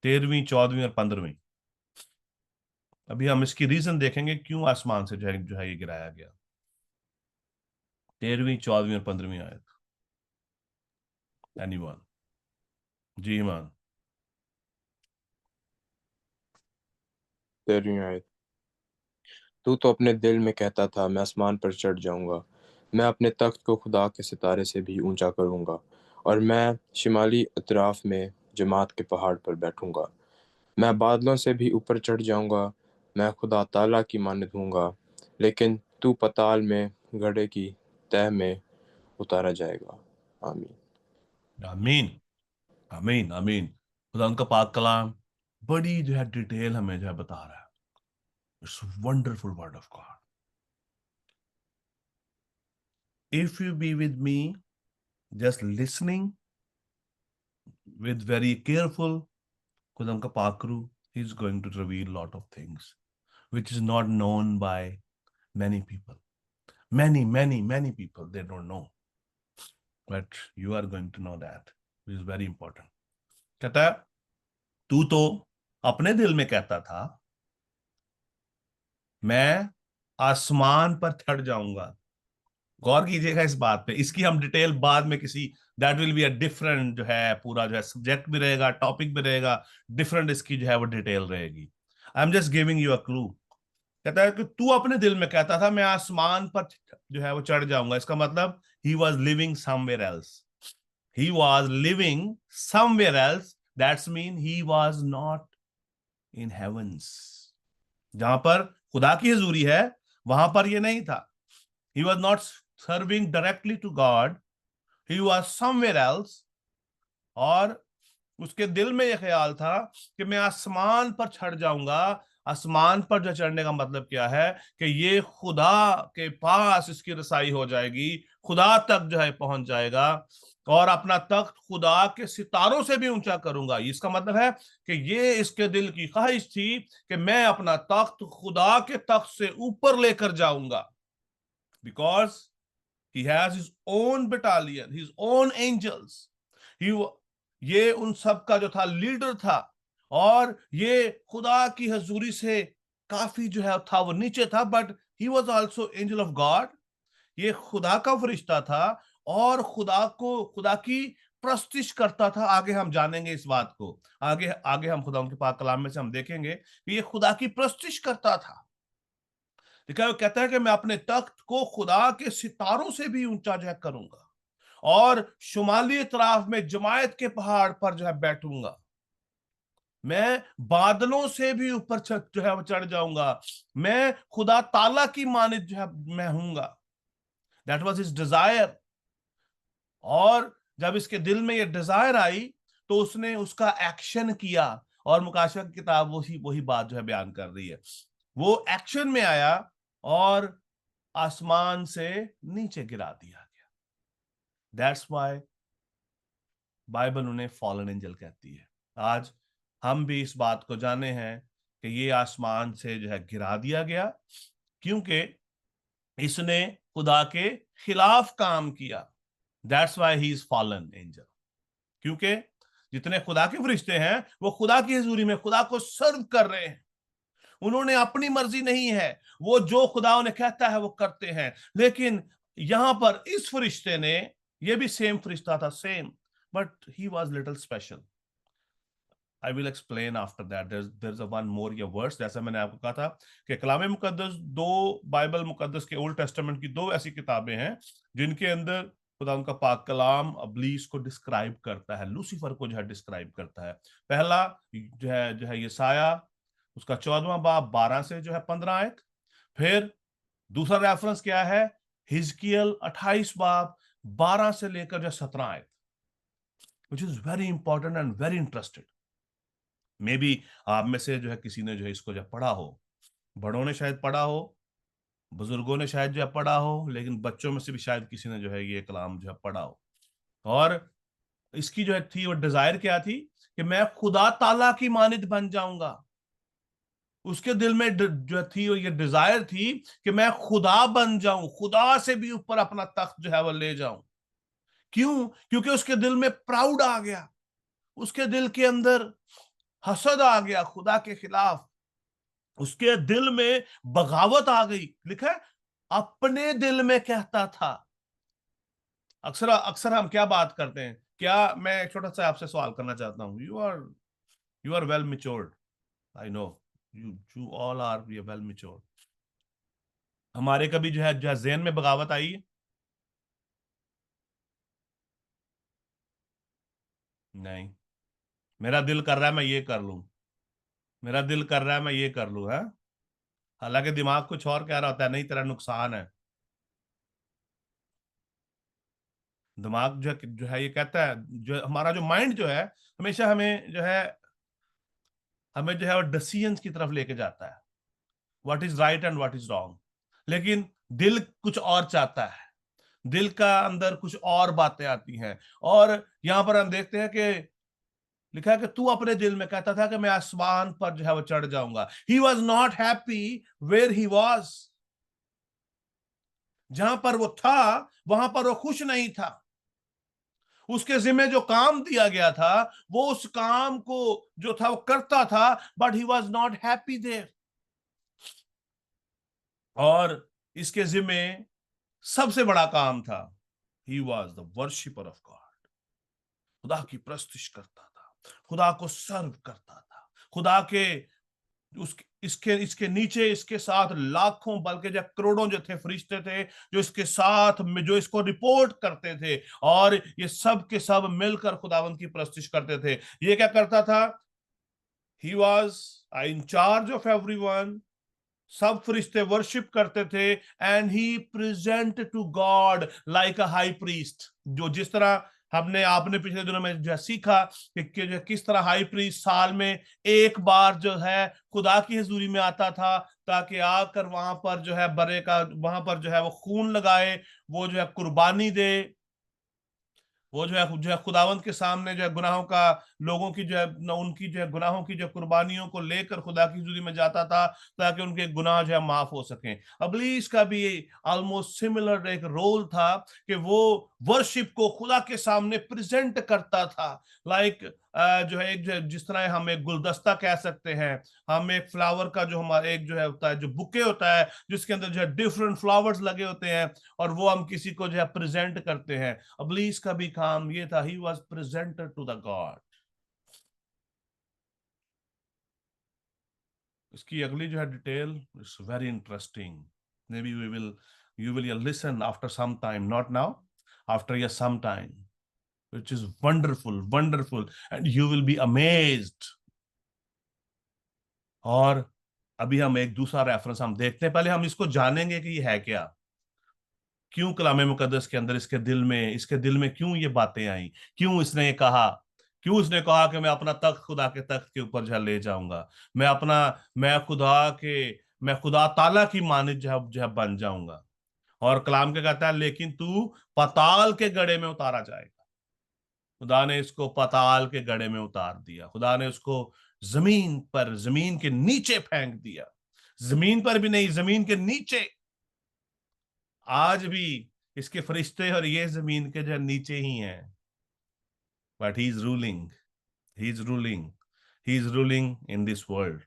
13वीं, 14वीं और 15वीं। अभी हम इसकी रीजन देखेंगे क्यों आसमान से जो है ये गिराया गया। 13वीं, 14वीं और 15वीं आयत। एनीवन? जी ईमान?
13वीं आयत। तू तो अपने दिल में कहता था, मैं आसमान पर चढ़ जाऊंगा, मैं अपने तख्त को खुदा के सितारे से भी ऊंचा करूंगा, और मैं शिमाली अतराफ में जमात के पहाड़ पर बैठूंगा। मैं बादलों से भी ऊपर चढ़ जाऊंगा, मैं खुदा ताला की मानद हूँगा, लेकिन तू पताल में घड़े की तह में उतारा जाएगा। आमीन।
आमीन। आमीन। आमीन। खुदा उनका पाक कलाम बड़ी जो है डिटेल हमें जो है बता रहा है। It's wonderful word of God. If you be with me, just listening with very careful, खुदा का पाकरू, he is going to reveal lot of things which is not known by many people. Many people, they don't know, but you are going to know that, which is very important. कहता है, तू तो अपने दिल में कहता था मैं आसमान पर चढ़ जाऊंगा। गौर कीजिएगा इस बात पे, इसकी हम डिटेल बाद में किसी, that will be a different जो है पूरा जो है सब्जेक्ट भी रहेगा, टॉपिक भी रहेगा, डिफरेंट इसकी जो है वो डिटेल रहेगी। I am just giving you a clue. कहता है कि तू अपने दिल में कहता था मैं आसमान पर जो है वो चढ़ जाऊंगा। इसका मतलब he was living somewhere else, he was living somewhere else, that's mean he was not in heavens. जहां पर खुदा की हजूरी है वहां पर ये नहीं था। He was not serving directly to God. He was somewhere else. और उसके दिल में यह ख्याल था कि मैं आसमान पर चढ़ जाऊंगा। आसमान पर जो चढ़ने का मतलब क्या है कि ये खुदा के पास इसकी रसाई हो जाएगी, खुदा तक जो है पहुंच जाएगा और अपना तख्त खुदा के सितारों से भी ऊंचा करूंगा। इसका मतलब है कि ये इसके दिल की ख्वाहिश थी कि मैं अपना तख्त खुदा के तख्त से ऊपर लेकर जाऊंगा, because he has his own battalion, his own angels. He, ये उन सब का जो था लीडर था और ये खुदा की हजूरी से काफी जो है था वो नीचे था, but he was also angel of God. ये खुदा का फरिश्ता था और खुदा की प्रस्तिश करता था। आगे हम जानेंगे इस बात को, आगे आगे हम खुदा के पाक कलाम में से हम देखेंगे कि ये खुदा की प्रस्तिश करता था। देखा, वो कहता है कि मैं अपने तख्त को खुदा के सितारों से भी ऊंचा जो है करूंगा और शुमाली इतराफ में जमायत के पहाड़ पर जो है बैठूंगा। मैं बादलों से भी ऊपर जो है वो चढ़ जाऊंगा। मैं खुदा ताला की मानिद जो है मैं हूंगा। That was his desire. और जब इसके दिल में ये डिजायर आई तो उसने उसका एक्शन किया और मुकाशवा की किताब वही वही बात जो है बयान कर रही है। वो एक्शन में आया और आसमान से नीचे गिरा दिया गया। दैट्स वाई बाइबल उन्हें फॉलन एंजल कहती है। आज हम भी इस बात को जाने हैं कि ये आसमान से जो है गिरा दिया गया क्योंकि इसने खुदा के खिलाफ काम किया। That's why he is fallen angel. क्योंकि जितने खुदा के फरिश्ते हैं वो खुदा की हजूरी में खुदा को सर्व कर रहे हैं। उन्होंने अपनी मर्जी नहीं है, वो जो खुदा उन्हें कहता है वो करते हैं। लेकिन यहां पर इस फरिश्ते ने, ये भी सेम फरिश्ता था, same, but he was little special. I will explain after that. There is a one more या वर्स। जैसा मैंने आपको कहा था कि कलाम मुकद्दस, दो बाइबल मुकद्दस के ओल्ड टेस्टामेंट की दो ऐसी किताबें हैं जिनके अंदर खुदा उनका पाक कलाम अबलीस को डिस्क्राइब करता है, लूसीफर को जो है डिस्क्राइब करता है। पहला जो है यसाया, उसका 14वां बाब 12 से जो है 15 आयत। फिर दूसरा रेफरेंस क्या है, हिजकियल 28 बाब 12 से लेकर जो 17 आयत, which is very important and very interested. May be आप में से जो है किसी ने जो है इसको जब पढ़ा हो, बड़ों ने शायद पढ़ा हो, बुजुर्गों ने शायद जो है पढ़ा हो, लेकिन बच्चों में से भी शायद किसी ने जो है ये कलाम जो है पढ़ा हो। और इसकी जो है थी वो डिजायर क्या थी कि मैं खुदा ताला की मानिद बन जाऊंगा। उसके दिल में जो थी वो ये डिजायर थी कि मैं खुदा बन जाऊं, खुदा से भी ऊपर अपना तख्त जो है वो ले जाऊं। क्यों? क्योंकि उसके दिल में प्राउड आ गया, उसके दिल के अंदर हसद आ गया खुदा के खिलाफ, उसके दिल में बगावत आ गई। लिखा है अपने दिल में कहता था। अक्सर अक्सर हम क्या बात करते हैं, क्या, मैं एक छोटा सा आपसे सवाल करना चाहता हूं। You are well matured, I know, you all are well matured. हमारे कभी जो है ज़हन में बगावत आई है? नहीं। मेरा दिल कर रहा है मैं ये कर लूं, मेरा दिल कर रहा है मैं ये कर लूं, है। हालांकि दिमाग कुछ और कह रहा होता है, नहीं तेरा नुकसान है। दिमाग जो है ये कहता है, जो हमारा जो माइंड जो है हमेशा हमें जो है वो डिसीजंस की तरफ लेके जाता है, what is right and what is wrong. लेकिन दिल कुछ और चाहता है, दिल का अंदर कुछ और बातें आती हैं। और यहां पर हम देखते हैं कि लिखा है कि तू अपने दिल में कहता था कि मैं आसमान पर जो है वो चढ़ जाऊंगा। He was not happy where he was. जहां पर वो था वहां पर वो खुश नहीं था। उसके जिम्मे जो काम दिया गया था वो उस काम को जो था वो करता था, but he was not happy there. और इसके जिम्मे सबसे बड़ा काम था, he was the worshipper of God. खुदा की प्रस्तुति करता था, खुदा को सर्व करता था, खुदा के उसके इसके इसके नीचे इसके साथ लाखों बल्कि जो करोड़ों जो थे फरिश्ते थे जो इसके साथ में जो इसको रिपोर्ट करते थे, और ये सब के सब मिलकर खुदावंत की प्रस्तुति करते थे। ये क्या करता था? He was in charge of everyone. सब फरिश्ते वर्शिप करते थे, and he present to God like a high priest. जो जिस तरह हमने आपने पिछले दिनों में जो सीखा कि जो किस तरह हाई प्रीस्ट साल में एक बार जो है खुदा की हजूरी में आता था, ताकि आकर वहां पर जो है बरे का वहां पर जो है वो खून लगाए, वो जो है कुर्बानी दे, वो जो है खुदावंत के सामने जो है गुनाहों का लोगों की जो है उनकी जो है गुनाहों की जो कुर्बानियों को लेकर खुदा की हुजूरी में जाता था, ताकि उनके गुनाह जो है माफ हो सकें। अबलीस का भी ऑलमोस्ट सिमिलर एक रोल था कि वो वर्शिप को खुदा के सामने प्रेजेंट करता था, लाइक जो है एक जिस तरह हम एक गुलदस्ता कह सकते हैं, हम एक फ्लावर का जो हमारा एक जो है होता है जो बुके होता है जिसके अंदर जो है डिफरेंट फ्लावर्स लगे होते हैं, और वो हम किसी को जो है प्रेजेंट करते हैं। अबलीस का भी काम ये था, he was presented to the God. इसकी अगली जो है detail is very interesting. Maybe you will listen after some time, not now, after या some time, which is wonderful, and you will be amazed। और अभी हम एक दूसरा रेफरेंस हम देखते हैं, पहले हम इसको जानेंगे कि ये है क्या, क्यों कलामे मुकद्दस के अंदर इसके दिल में क्यों ये बातें आई, क्यों इसने ये कहा, क्यों उसने कहा कि मैं अपना तख्त खुदा के तख्त के ऊपर जो है ले जाऊंगा, मैं खुदा ताला की मानित जो है बन जाऊंगा। और कलाम क्या कहता है? लेकिन तू पाताल के गड्ढे में उतारा जाएगा। खुदा ने इसको पाताल के गड्ढे में उतार दिया, खुदा ने उसको जमीन के नीचे फेंक दिया। जमीन पर भी नहीं, जमीन के नीचे। आज भी इसके फरिश्ते और ये जमीन के जो नीचे ही हैं, but he is ruling, he is ruling, he is ruling in this world.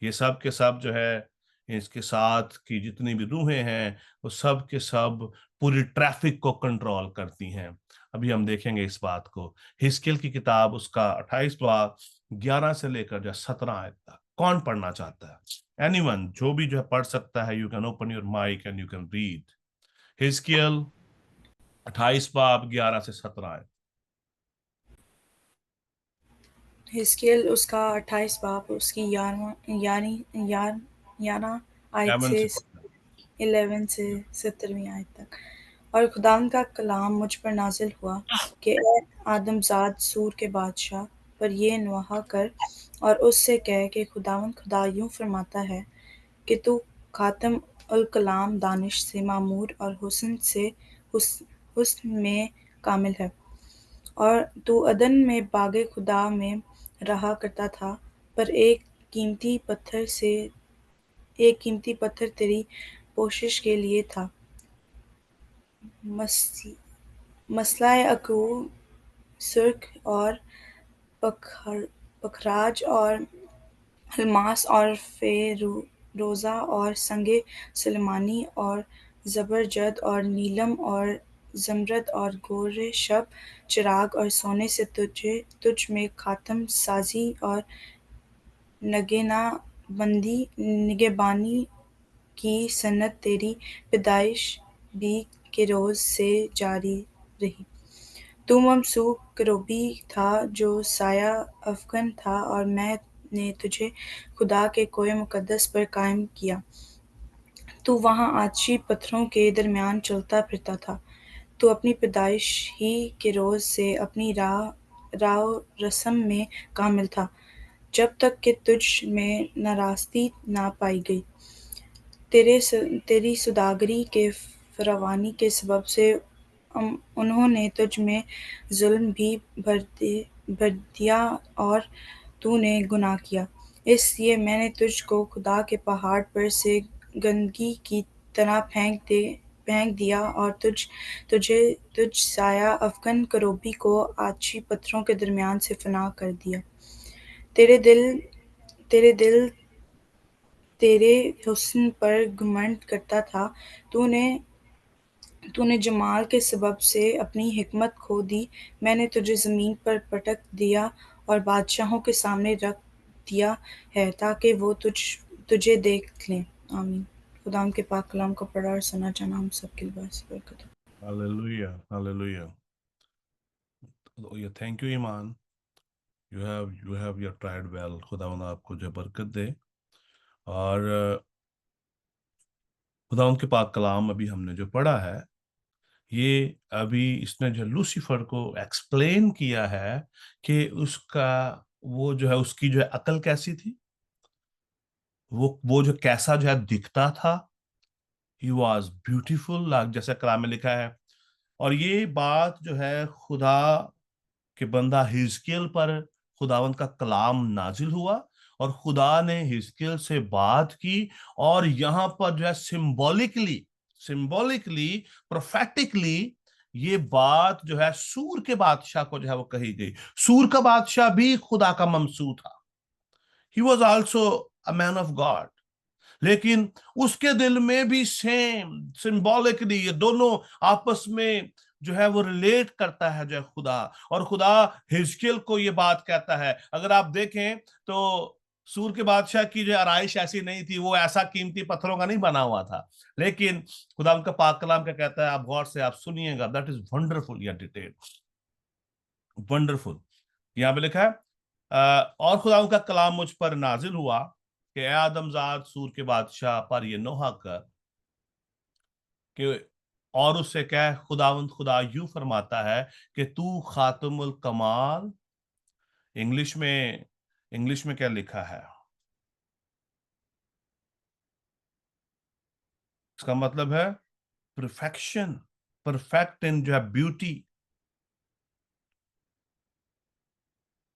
ये सब के सब जो है इसके साथ की जितनी भी रूहें हैं वो सब के सब पूरी ट्रैफिक को कंट्रोल करती हैं। अभी हम देखेंगे इस बात को। हिजकिय्याह की किताब उसका 28 बाब 11 से लेकर जो 17 आयत तक। कौन पढ़ना चाहता है? एनीवन, जो भी जो है पढ़ सकता है। You can open your mic and you can read. हिजकिय्याह 28 बाब 11 से 17 आयत।
हिजकिय्याह उसका 28 बाब उसकी 11 आयत
11
से
से 17।
11 से 17वीं आयत तक। और खुदावंद का कलाम मुझ पर नाजिल हुआ कि ए आदमजाद सूर के बादशाह पर ये नवाह कर और उससे कह कि खुदावंद खुदा यूं फरमाता है कि तू खातम उल कलाम दानिश से मामूर और हुस्न में कामिल है, और तू अदन में बागे खुदा में रहा करता था, पर एक कीमती पत्थर तेरी पोशिश के लिए था। मसलाए अकू, सुर्ख और पखराज और हलमास और फेरोजा और संगे सुलेमानी और ज़बरजद और नीलम और ज़मरद और गोरे शब चिराग और सोने से तुझ में खातम साजी और निगहबानी की सन्नत तेरी पैदाइश भी के रोज़ से जारी रही। तू ममसूक करोबी था जो साया अफगन था, और मैंने तुझे खुदा के कोए मुकद्दस पर कायम किया। तू वहाँ आछी पत्थरों के दरमियान चलता फिरता था। तू अपनी पैदाइश ही के रोज़ से अपनी राव रस्म में कामिल था, जब तक कि तुझ में नाराज़गी ना पाई गई। तेरी सुदागरी के फरावानी के सबब से उन्होंने तुझ में जुल्म भी भर दिया और तूने गुनाह किया। इसलिए मैंने तुझको खुदा के पहाड़ पर से गंदगी की तरह फेंक दिया और तुझ साया अफगन करोबी को आछी पत्थरों के दरमियान से फना कर दिया। तेरे दिल तेरे हुस्न पर घमंड करता था। तूने जमाल के सबब से अपनी हिकमत खो दी। मैंने तुझे ज़मीन पर पटक दिया और बादशाहों के सामने रख दिया है ताकि वो तुझे देख लें। आमीन। खुदाम के पाक कलाम को पढ़ा और सुना जाना हम सबके लिए बायस बरकत हो।
Hallelujah, hallelujah. Thank you Iman, you have your tried well। खुदावंद आपको जो बरकत दे। और खुदावंद के पाक कलाम अभी हमने जो पढ़ा है, ये अभी इसने जो लूसीफर को एक्सप्लेन किया है कि उसका वो जो है उसकी जो है अकल कैसी थी, वो जो कैसा जो है दिखता था। ही वॉज ब्यूटीफुल, जैसा कलाम में लिखा है। और ये बात जो है खुदा के बंदा हिजकियल पर खुदावंद का कलाम नाजिल हुआ और खुदा ने हिजकियल से बात की। और यहाँ पर जो है सिंबॉलिकली प्रोफेटिकली ये बात जो है सूर के बादशाह को जो है वो कही गई। सूर का बादशाह भी खुदा का ममसू था। He was also a man of God. लेकिन उसके दिल में भी सेम सिंबॉलिकली ये दोनों आपस में जो है वो रिलेट करता है जो है खुदा। और खुदा हिजकियल को ये बात कहता है। अगर आप देखें तो सूर के बादशाह की जो आराइश ऐसी नहीं थी, वो ऐसा कीमती पत्थरों का नहीं बना हुआ था। लेकिन खुदा उनका पाक कलाम क्या कहता है, आप गौर से आप सुनिएगा, दैट इज वंडरफुल या डिटेल, वंडरफुल। यहाँ पे लिखा है और खुदा उनका कलाम मुझ पर नाजिल हुआ कि ए आदमजाद, सूर के बादशाह पर ये नोहा कर कि और उससे कह, खुदावंद खुदा यूं फरमाता है कि तू खातमुल कमाल। इंग्लिश में क्या लिखा है, इसका मतलब है परफेक्शन, परफेक्ट इन जो है ब्यूटी।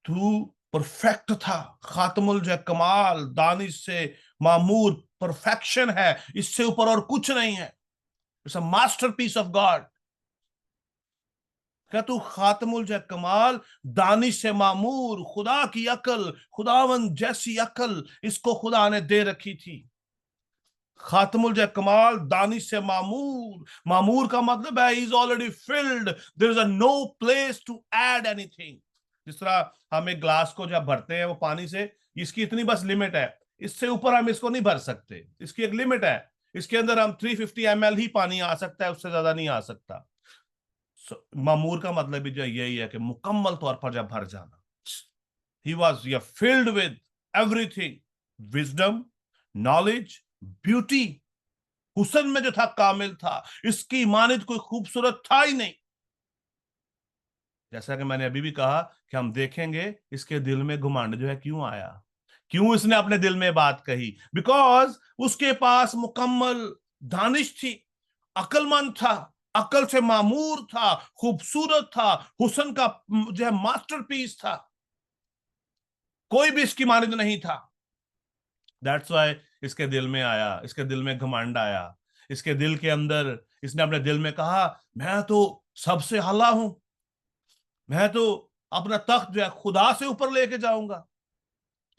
तू परफेक्ट था, खातमुल जो है कमाल, दानिश से मामूर, परफेक्शन है, इससे ऊपर और कुछ नहीं है। It's a masterpiece of God. क्या तू खातमुल जो है कमाल, दानिश से मामूर, खुदा की अकल, खुदावन जैसी अकल इसको खुदा ने दे रखी थी। खातमुल जो है कमाल, दानिश से मामूर। मामूर का मतलब है is already filled, there is a no place to add anything. जिस तरह हम एक ग्लास को जब भरते हैं वो पानी से, इसकी इतनी बस लिमिट है, इससे ऊपर हम इसको नहीं भर सकते, इसकी एक लिमिट है। इसके अंदर हम 350 ml ही पानी आ सकता है, उससे ज्यादा नहीं आ सकता। मामूर का मतलब भी जो यही है कि मुकम्मल तौर पर जब भर जाना। He was filled with everything, wisdom, knowledge, beauty। हुस्न में जो था कामिल था, इसकी मानित कोई खूबसूरत था ही नहीं। जैसा कि मैंने अभी भी कहा कि हम देखेंगे इसके दिल में घुमंड जो है क्यों आया, क्यों इसने अपने दिल में बात कही। बिकॉज उसके पास मुकम्मल दानिश थी, अक्लमंद था, अकल से मामूर था, खूबसूरत था, हुस्न का जो है मास्टरपीस था। कोई भी इसकी मानिंद नहीं था। दैट्स वाई इसके दिल में आया, इसके दिल में घमंड आया। इसके दिल के अंदर इसने अपने दिल में कहा, मैं तो सबसे आला हूं, मैं तो अपना तख्त जो है खुदा से ऊपर लेके जाऊंगा।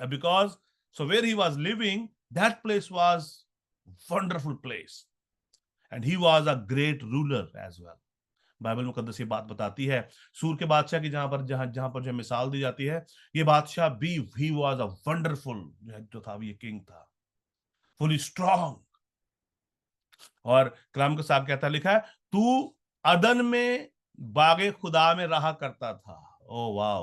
Because so where he was living, that place was wonderful place and he was a great ruler as well. Bible मुकद्दस ये बात बताती है सूर के बादशाह की, जहां पर जो मिसाल दी जाती है, ये बादशाह भी ही वाज अ वंडरफुल, जो था ये किंग था, फुली स्ट्रांग। और कलाम के साथ कहता लिखा है, तू अदन में बागे खुदा में रहा करता था। ओ वाह,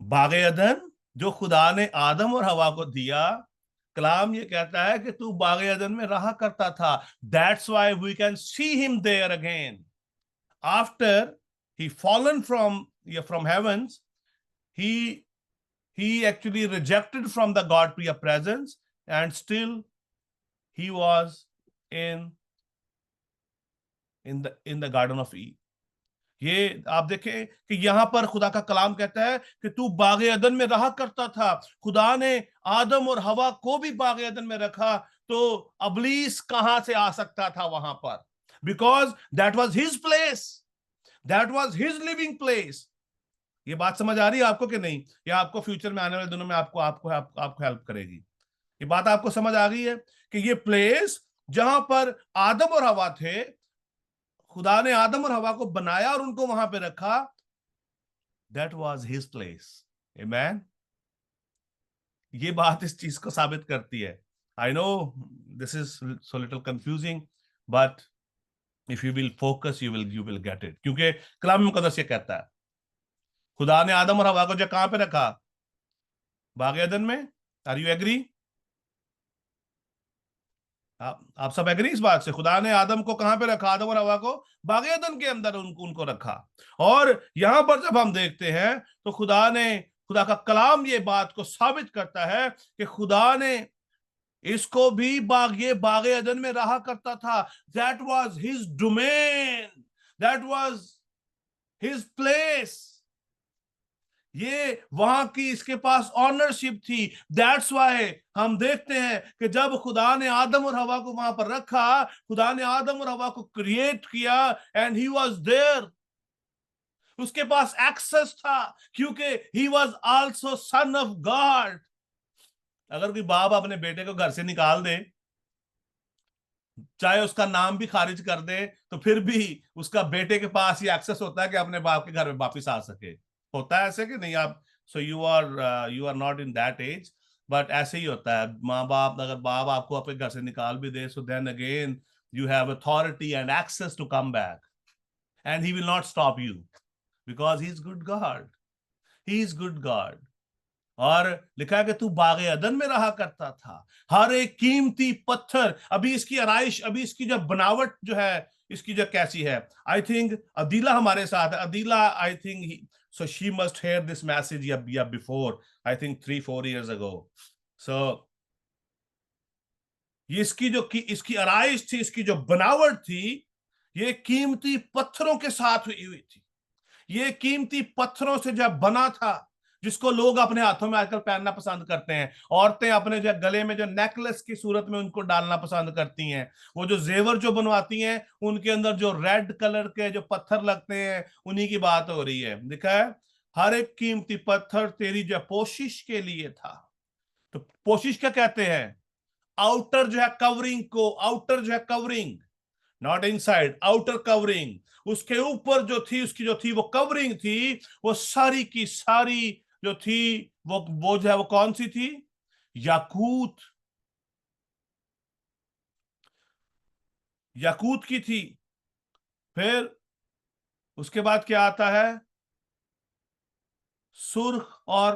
बागे अदन जो खुदा ने आदम और हवा को दिया, कलाम ये कहता है कि तू बागे अदन में रहा करता था। That's why we can see him there again. After he fallen from heavens, he actually rejected from the God priya presence, and still he was in the garden of Eden। ये आप देखें कि यहां पर खुदा का कलाम कहता है कि तू बागे अदन में रहा करता था। खुदा ने आदम और हवा को भी बागे अदन में रखा, तो अबलीस कहां से आ सकता था वहां पर? Because that was his place, that was his living place. ये बात समझ आ रही है आपको कि नहीं? या आपको फ्यूचर में आने वाले दिनों में आपको हेल्प करेगी? ये बात आपको समझ आ गई है कि ये प्लेस जहां पर आदम और हवा थे, खुदा ने आदम और हवा को बनाया और उनको वहां पे रखा, दैट वाज हिज प्लेस। आमेन। ये बात इस चीज को साबित करती है। I know this is so little confusing, but if you will focus you will get it. क्योंकि कलाम मुकद्दस ये कहता है, खुदा ने आदम और हवा को जो कहां पे रखा? बाग एदन में। Are you agree? आप सब एग्री इस बात से? खुदा ने आदम को कहां पे रखा? आदम और हवा को बाग एदन के अंदर उनको रखा। और यहां पर जब हम देखते हैं तो खुदा का कलाम ये बात को साबित करता है कि खुदा ने इसको भी बाग एदन में रहा करता था। That was his domain, that was his place. ये वहां की इसके पास ऑनरशिप थी। दैट्स वाई हम देखते हैं कि जब खुदा ने आदम और हवा को वहां पर रखा, खुदा ने आदम और हवा को क्रिएट किया एंड ही वाज देयर। उसके पास एक्सेस था क्योंकि he was also son of God. अगर कोई बाप अपने बेटे को घर से निकाल दे, चाहे उसका नाम भी खारिज कर दे, तो फिर भी उसका बेटे के पास ये एक्सेस होता है कि अपने बाप के घर में वापिस आ सके। होता है ऐसे कि नहीं आप? So you are not in that age, but ऐसे ही होता है। माँ बाप, अगर बाप आपको अपने घर से निकाल भी दे, so then again you have authority and access to come back, and he will not stop you because he is good God, he is good God. और लिखा है कि तू बागे अदन में रहा करता था। हर एक कीमती पत्थर, अभी इसकी आराइश, अभी इसकी जो बनावट जो है, इसकी जो कैसी है। आई थिंक अदीला हमारे साथ है। Adeela, I think so she must hear this message yeah before, I think 3-4 years ago. So ये इसकी आराइश थी, इसकी जो बनावट थी, ये कीमती पत्थरों के साथ हुई थी। ये कीमती पत्थरों से जब बना था, जिसको लोग अपने हाथों में आजकल पहनना पसंद करते हैं। औरतें अपने जो गले में जो नेकलेस की सूरत में उनको डालना पसंद करती हैं। वो जो जेवर जो बनवाती हैं, उनके अंदर जो रेड कलर के जो पत्थर लगते हैं, उन्हीं की बात हो रही है। देखा है, हर एक कीमती पत्थर तेरी जो पोशिश के लिए था। तो पोशिश क्या कहते हैं? आउटर जो है कवरिंग को, आउटर जो है covering, not inside, outer covering. उसके ऊपर जो थी, उसकी जो थी वो कवरिंग थी, वो सारी की सारी जो थी वो जो है वो कौन सी थी? याकूत, याकूत की थी। फिर उसके बाद क्या आता है? सुर्ख और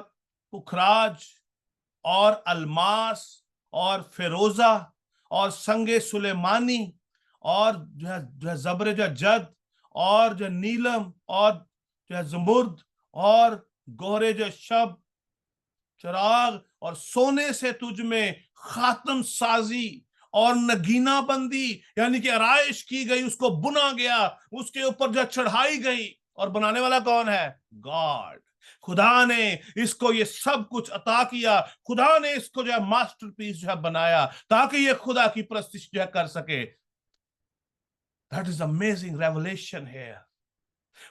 पुखराज और अलमास और फिरोजा और संगे सुलेमानी और जो है जबरे जो जद और जो नीलम और जो है जमुर्द और गोहरे जो शब चराग और सोने से तुझ में खातम साजी और नगीना बंदी, यानी कि आराइश की गई, उसको बुना गया, उसके ऊपर जो चढ़ाई गई। और बनाने वाला कौन है? गॉड। खुदा ने इसको ये सब कुछ अता किया। खुदा ने इसको जो है मास्टरपीस जो है बनाया, ताकि ये खुदा की प्रस्तिश जो है कर सके। दैट इज अमेजिंग रेवलेशन है।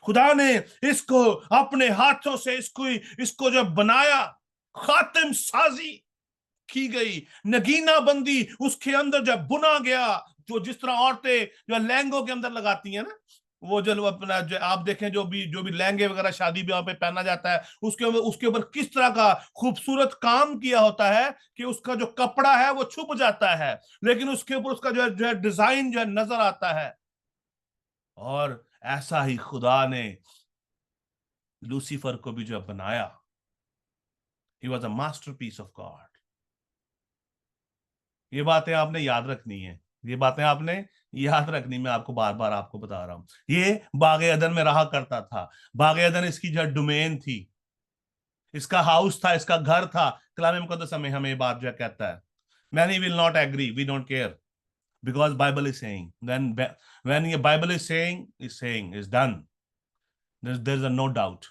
खुदा ने इसको अपने हाथों से इसको जो बनाया, खातिम साजी की गई, नगीना बंदी उसके अंदर जब बुना गया। जो जिस तरह औरतें जो लहंगों के अंदर लगाती हैं ना, वो जो अपना जो आप देखें जो भी लहंगे वगैरह शादी ब्याह पे पहना जाता है, उसके ऊपर किस तरह का खूबसूरत काम किया होता है कि उसका जो कपड़ा है वो छुप जाता है, लेकिन उसके ऊपर उसका जो है डिजाइन जो है नजर आता है। और ऐसा ही खुदा ने लूसीफर को भी जो बनाया। He was a masterpiece of God. ये बातें आपने याद रखनी है, ये बातें आपने याद रखनी। मैं आपको बार बार आपको बता रहा हूं, ये बागे अदन में रहा करता था। बागे अदन इसकी जो डोमेन थी, इसका हाउस था, इसका घर था। कलाम मुकद्दस में हमें ये बात जो कहता है। Many will not agree, we don't care, because Bible is saying, when your Bible is saying is done. There's a no doubt.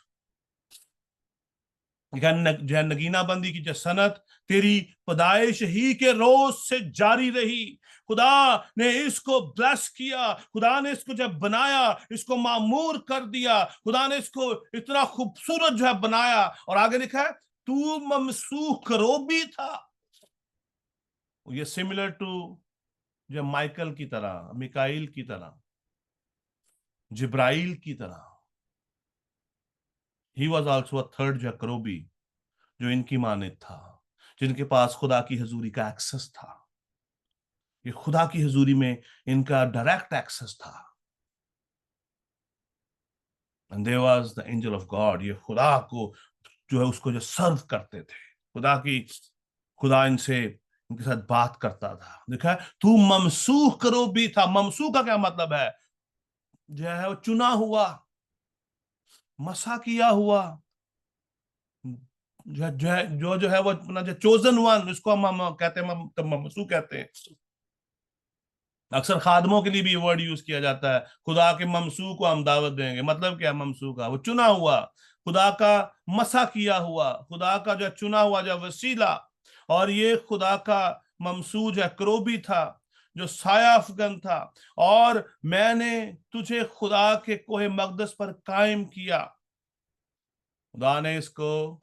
जो है नगीना बंदी की जो सनत तेरी पैदाइश ही के रोज से जारी रही। खुदा ने इसको ब्लेस किया, खुदा ने इसको जब बनाया, इसको मामूर कर दिया, खुदा ने इसको इतना खूबसूरत जो है बनाया। और आगे लिखा है तू ममसूह करोबी था। ये सिमिलर टू जो माइकल की तरह, मिकाइल की तरह, जिब्राइल की तरह। He was also a third जो करोबी, जो इनकी मानित था, जिनके पास खुदा की हजूरी का एक्सेस था। ये खुदा की हजूरी में इनका डायरेक्ट एक्सेस था। And there was the angel of God. ये खुदा को जो है उसको जो सर्व करते थे, खुदा इनसे इनके साथ बात करता था। देखा तू ममसूह करो भी था। ममसूह का क्या मतलब है? जो है वो चुना हुआ, मसा किया हुआ, जो है वो अपना जो चोजन वन, उसको हम कहते हैं, ममसूह कहते हैं। अक्सर खादमों के लिए भी वर्ड यूज किया जाता है, खुदा के ममसू को हम दावत देंगे। मतलब क्या? ममसू का वो चुना हुआ, खुदा का मसा किया हुआ, खुदा का जो चुना हुआ जो वसीला। और ये खुदा का ममसू जो क्रोबी था, जो साया अफगन था। और मैंने तुझे खुदा के कोहे मकदस पर कायम किया। खुदा ने इसको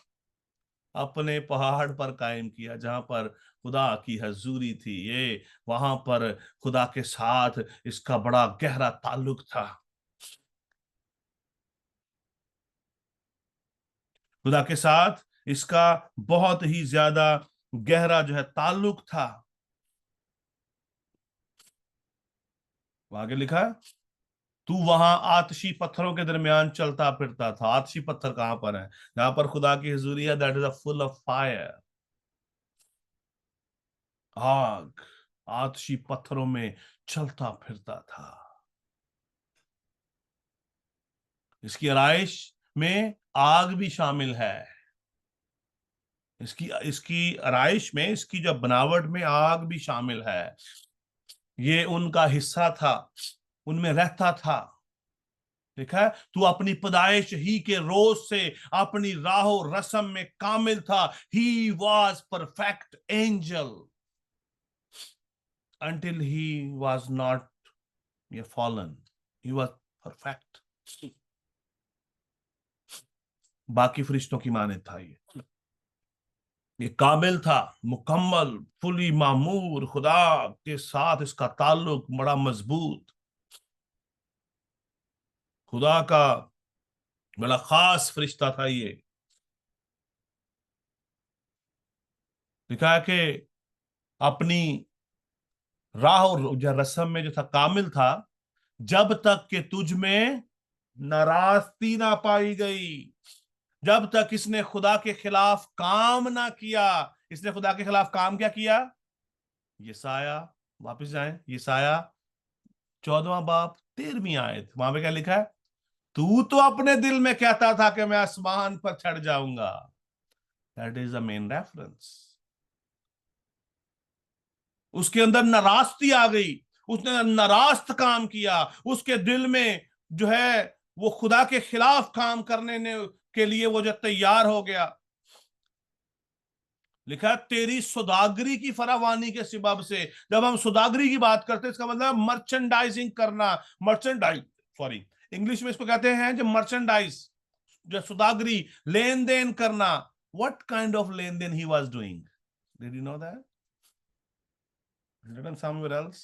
अपने पहाड़ पर कायम किया, जहां पर खुदा की हजूरी थी। ये वहां पर खुदा के साथ इसका बड़ा गहरा ताल्लुक था। खुदा के साथ इसका बहुत ही ज्यादा गहरा जो है ताल्लुक था। आगे लिखा है तू वहां आतशी पत्थरों के दरमियान चलता फिरता था। आतशी पत्थर कहां पर है? जहां पर खुदा की हजूरी है, that is a full of fire. आग, आतशी पत्थरों में चलता फिरता था। इसकी आराइश में आग भी शामिल है। इसकी इसकी आराइश में, इसकी जो बनावट में आग भी शामिल है। ये उनका हिस्सा था, उनमें रहता था। देखा है तू अपनी पैदाइश ही के रोज से अपनी राहो रस्म में कामिल था। He was perfect angel until he was not a fallen. He was perfect. बाकी फरिश्तों की माने था। ये काबिल था, मुकम्मल, फुली मामूर। खुदा के साथ इसका ताल्लुक बड़ा मजबूत। खुदा का बड़ा खास फरिश्ता था ये। लिखा है कि अपनी राह और जो रस्म में जो था कामिल था, जब तक कि तुझ में नाराजगी ना पाई गई। जब तक इसने खुदा के खिलाफ काम ना किया। इसने खुदा के खिलाफ काम क्या किया? यसाया, वापस जाएं, यसाया 14वां बाब 13वीं आयत, वहां पे क्या लिखा है? तू तो अपने दिल में कहता था कि मैं आसमान पर चढ़ जाऊंगा। That is the main reference. उसके अंदर नाराजगी आ गई, उसने नाराज काम किया। उसके दिल में जो है वो खुदा के खिलाफ काम करने के लिए वो जो तैयार हो गया। लिखा तेरी सौदागरी की फरावानी के सबब से। जब हम सौदागरी की बात करते हैं, इसका मतलब मर्चेंडाइजिंग करना। इंग्लिश में इसको कहते हैं जो मर्चेंडाइज, जो सौदागरी, लेन देन करना। व्हाट काइंड ऑफ लेन देन he was doing? Did you know that? written somewhere else?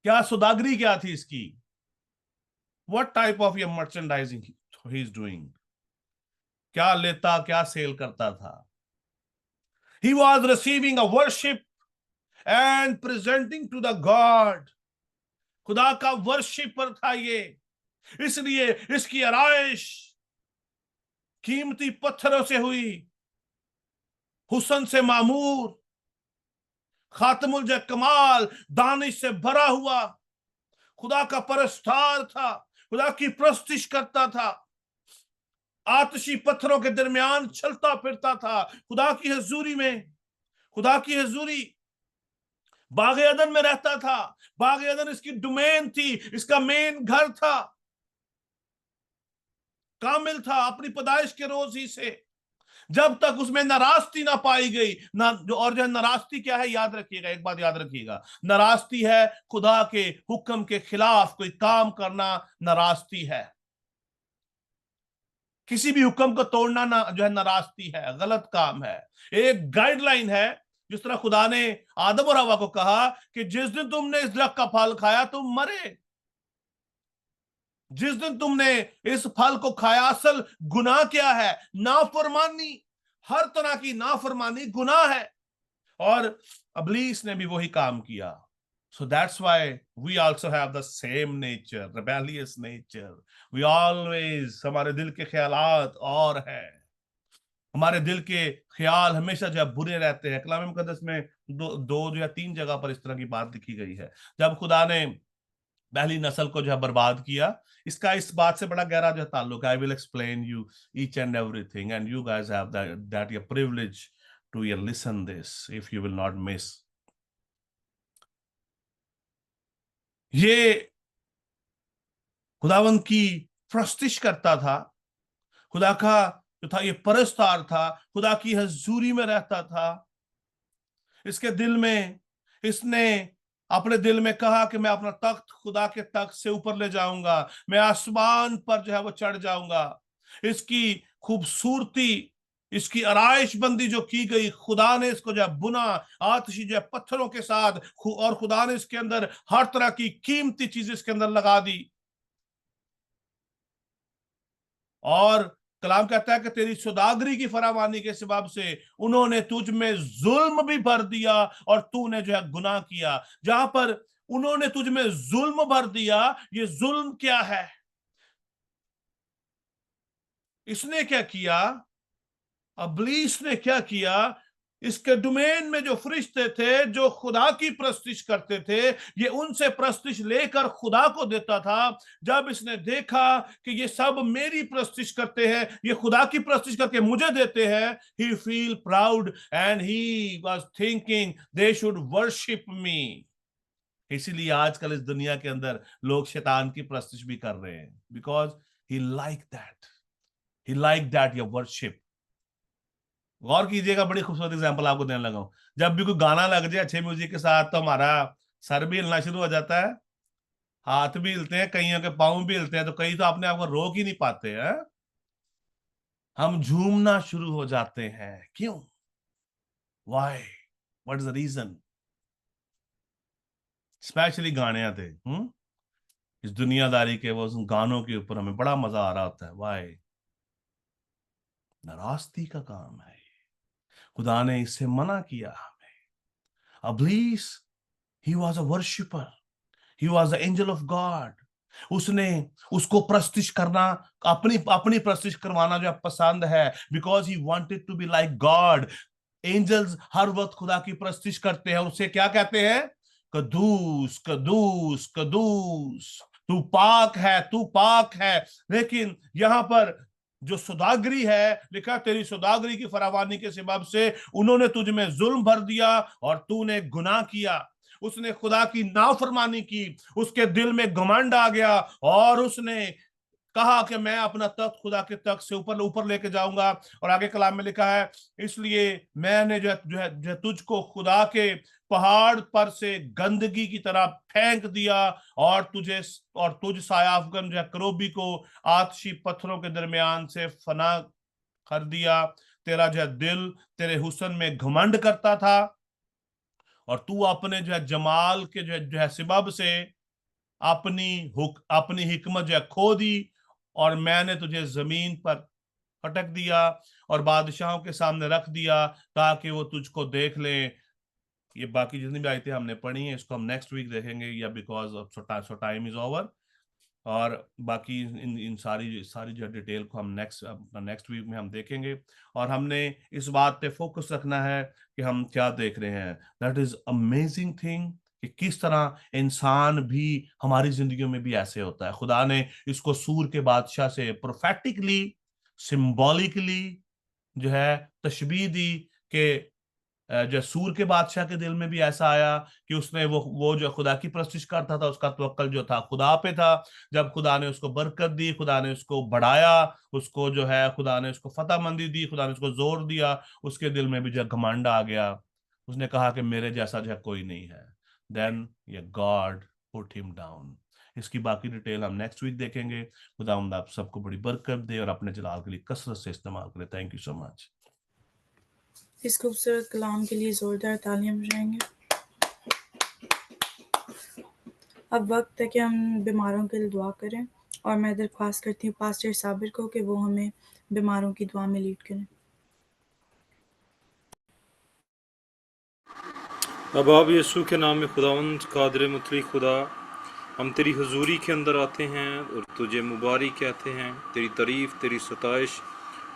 क्या सौदागरी क्या थी इसकी? What type of ये merchandising he is doing? क्या लेता, क्या सेल करता था? He was receiving a worship and presenting to the God. खुदा का वर्शिपर था ये, इसलिए इसकी आराइश कीमती पत्थरों से हुई, हुस्न से मामूर, खातमुल कमाल, दानिश से भरा हुआ। खुदा का परस्तार था, खुदा की प्रस्तिश करता था, आतशी पत्थरों के दरमियान चलता फिरता था। खुदा की हजूरी में, खुदा की हजूरी बाग अदन में रहता था। बाग अदन इसकी डोमेन थी, इसका मेन घर था, कामिल था अपनी पैदाइश के रोज ही से। जब तक उसमें नाराजगी ना पाई गई ना, जो और जो नाराजगी क्या है, याद रखिएगा, एक बात याद रखिएगा, नाराजगी है खुदा के हुक्म के खिलाफ कोई काम करना, नाराजगी है किसी भी हुक्म को तोड़ना, ना जो है नाराजगी है, गलत काम है। एक गाइडलाइन है, जिस तरह खुदा ने आदम और हवा को कहा कि जिस दिन तुमने इस दरख्त का फल खाया तुम मरे, जिस दिन तुमने इस फल को खाया। असल गुनाह क्या है? नाफरमानी, हर तरह की नाफरमानी गुनाह है, और इब्लीस ने भी वही काम किया। So that's why we also have the same nature, rebellious nature. We always, हमारे दिल के ख्यालात और है, हमारे दिल के ख्याल हमेशा जो है बुरे रहते हैं। कलाम मुकद्दस में दो जो है 3 जगह पर इस तरह की बात लिखी गई है। जब खुदा ने पहली नस्ल को जो है बर्बाद किया, इसका इस बात से बड़ा गहरा जो ताल्लुक है। I will explain you each and everything and you guys have that your privilege to your listen this if you will not miss. ये खुदावंद की प्रस्तिश करता था, खुदा का जो था ये परस्तार था, खुदा की हजूरी में रहता था। इसके दिल में, इसने अपने दिल में कहा कि मैं अपना तख्त खुदा के तख्त से ऊपर ले जाऊंगा, मैं आसमान पर जो है वो चढ़ जाऊंगा। इसकी खूबसूरती, इसकी आराइश बंदी जो की गई, खुदा ने इसको जो है बुना आतिशी जो है पत्थरों के साथ, और खुदा ने इसके अंदर हर तरह की कीमती चीज इसके अंदर लगा दी। और कलाम कहता है कि तेरी सौदागरी की फरावानी के सबब से उन्होंने तुझ में जुल्म भी भर दिया और तूने जो है गुनाह किया। जहां पर उन्होंने तुझ में जुल्म भर दिया, ये जुल्म क्या है? इसने क्या किया? इब्लीस ने क्या किया? इसके डोमेन में जो फरिश्ते थे जो खुदा की प्रस्तिश करते थे, ये उनसे प्रस्तिश लेकर खुदा को देता था। जब इसने देखा कि ये सब मेरी प्रस्तिश करते हैं, ये खुदा की प्रस्तिश करके मुझे देते हैं, he feel proud and he was thinking they should worship me. इसीलिए आजकल इस दुनिया के अंदर लोग शैतान की प्रस्तिश भी कर रहे हैं, because he like that your worship. गौर कीजिएगा, बड़ी खूबसूरत एग्जांपल आपको देने लगा हूं। जब भी कोई गाना लग जाए अच्छे म्यूजिक के साथ, तो हमारा सर भी हिलना शुरू हो जाता है, हाथ भी हिलते हैं, कईयों के पाँव भी हिलते हैं, तो कई तो अपने आप को रोक ही नहीं पाते हैं। हम झूमना शुरू हो जाते हैं। क्यों? Why? What is the reason? Specially गाने आते इस दुनियादारी के, वो उन गानों के ऊपर हमें बड़ा मजा आ रहा होता है। वाई? नाराजगी का काम है। खुदा ने इससे मना किया हमें। इब्लीस, he was a worshipper, he was the angel of God. उसने उसको प्रस्तिश करना, अपनी अपनी प्रस्तिश करवाना जो पसंद है, because he wanted to be like God. Angels हर वक्त खुदा की प्रस्तिश करते हैं, उससे क्या कहते हैं? कदूस कदूस कदूस, तू पाक है, तू पाक है। लेकिन यहां पर जो सौदागरी है, लिखा तेरी सौदागरी की फरावानी के सबब से उन्होंने तुझ में जुल्म भर दिया और तूने गुनाह किया। उसने खुदा की नाफरमानी की, उसके दिल में घमंड आ गया और उसने कहा कि मैं अपना तख्त खुदा के तख्त से ऊपर ऊपर लेके जाऊंगा। और आगे कलाम में लिखा है, इसलिए मैंने जो है तुझको खुदा के पहाड़ पर से गंदगी की तरह फेंक दिया और तुझ सायाफगन जो है करोबी को आतशी पत्थरों के दरमियान से फना कर दिया। तेरा जो है दिल तेरे हुस्न में घमंड करता था और तू अपने जो है जमाल के जो है सबब से अपनी हिकमत जो है खो दी, और मैंने तुझे जमीन पर फटक दिया और बादशाहों के सामने रख दिया ताकि वो तुझको देख ले। ये बाकी जितनी भी आयतें हमने पढ़ी हैं, इसको हम नेक्स्ट वीक देखेंगे, या because of time is over. और बाकी इन सारी जो डिटेल को हम नेक्स्ट वीक में हम देखेंगे। और हमने इस बात पे फोकस रखना है कि हम क्या देख रहे हैं। दैट इज अमेजिंग थिंग कि किस तरह इंसान भी हमारी जिंदगियों में भी ऐसे होता है। खुदा ने इसको सूर के बादशाह से प्रोफेटिकली, सिंबॉलिकली जो है तशबीह दी कि जो सूर के बादशाह के दिल में भी ऐसा आया कि उसने वो जो खुदा की परस्तिश करता था, उसका तवक्कल जो था खुदा पे था। जब खुदा ने उसको बरकत दी, खुदा ने उसको बढ़ाया, उसको जो है खुदा ने उसको फतहमंदी दी, खुदा ने उसको जोर दिया, उसके दिल में भी जो घमंड आ गया। उसने कहा कि मेरे जैसा जो है कोई नहीं है। देन ये गॉड पुट हिम डाउन। इसकी बाकी डिटेल हम नेक्स्ट वीक देखेंगे। खुदा आप सबको बड़ी बरकत दे और अपने जलाल के लिए कसरत से इस्तेमाल करे। Thank you so much.
इस खूबसूरत कलाम के लिए ज़ोरदार तालियां बजाएंगे। अब वक्त है कि हम बीमारों के लिए दुआ करें, और मैं दरख्वास्त करती हूँ पास्टर साबिर को कि वो हमें बीमारों की दुआ में लीड करें।
अब आप यीशु के नाम में खुदावंद कादिर मुतलक खुदा, हम तेरी हुजूरी के अंदर आते हैं और तुझे मुबारक कहते हैं, तेरी तारीफ़, तेरी सताइश,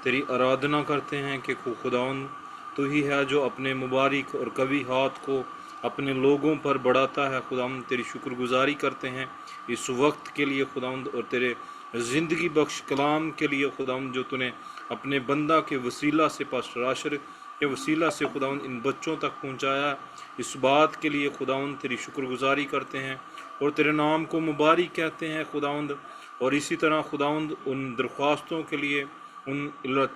तेरी आराधना करते हैं कि खुदावंद तू ही है जो अपने मुबारक और कवी हाथ को अपने लोगों पर बढ़ाता है। खुदावंद तेरी शुक्रगुजारी करते हैं इस वक्त के लिए खुदावंद, और तेरे ज़िंदगी बख्श कलाम के लिए खुदावंद जो तूने अपने बंदा के वसीला से, पास्टर आशर के वसीला से खुदावंद इन बच्चों तक पहुंचाया। इस बात के लिए खुदावंद तेरी शुक्रगुजारी करते हैं और तेरे नाम को मुबारक कहते हैं खुदावंद। और इसी तरह खुदावंद उन दरख्वास्तों के लिए, उन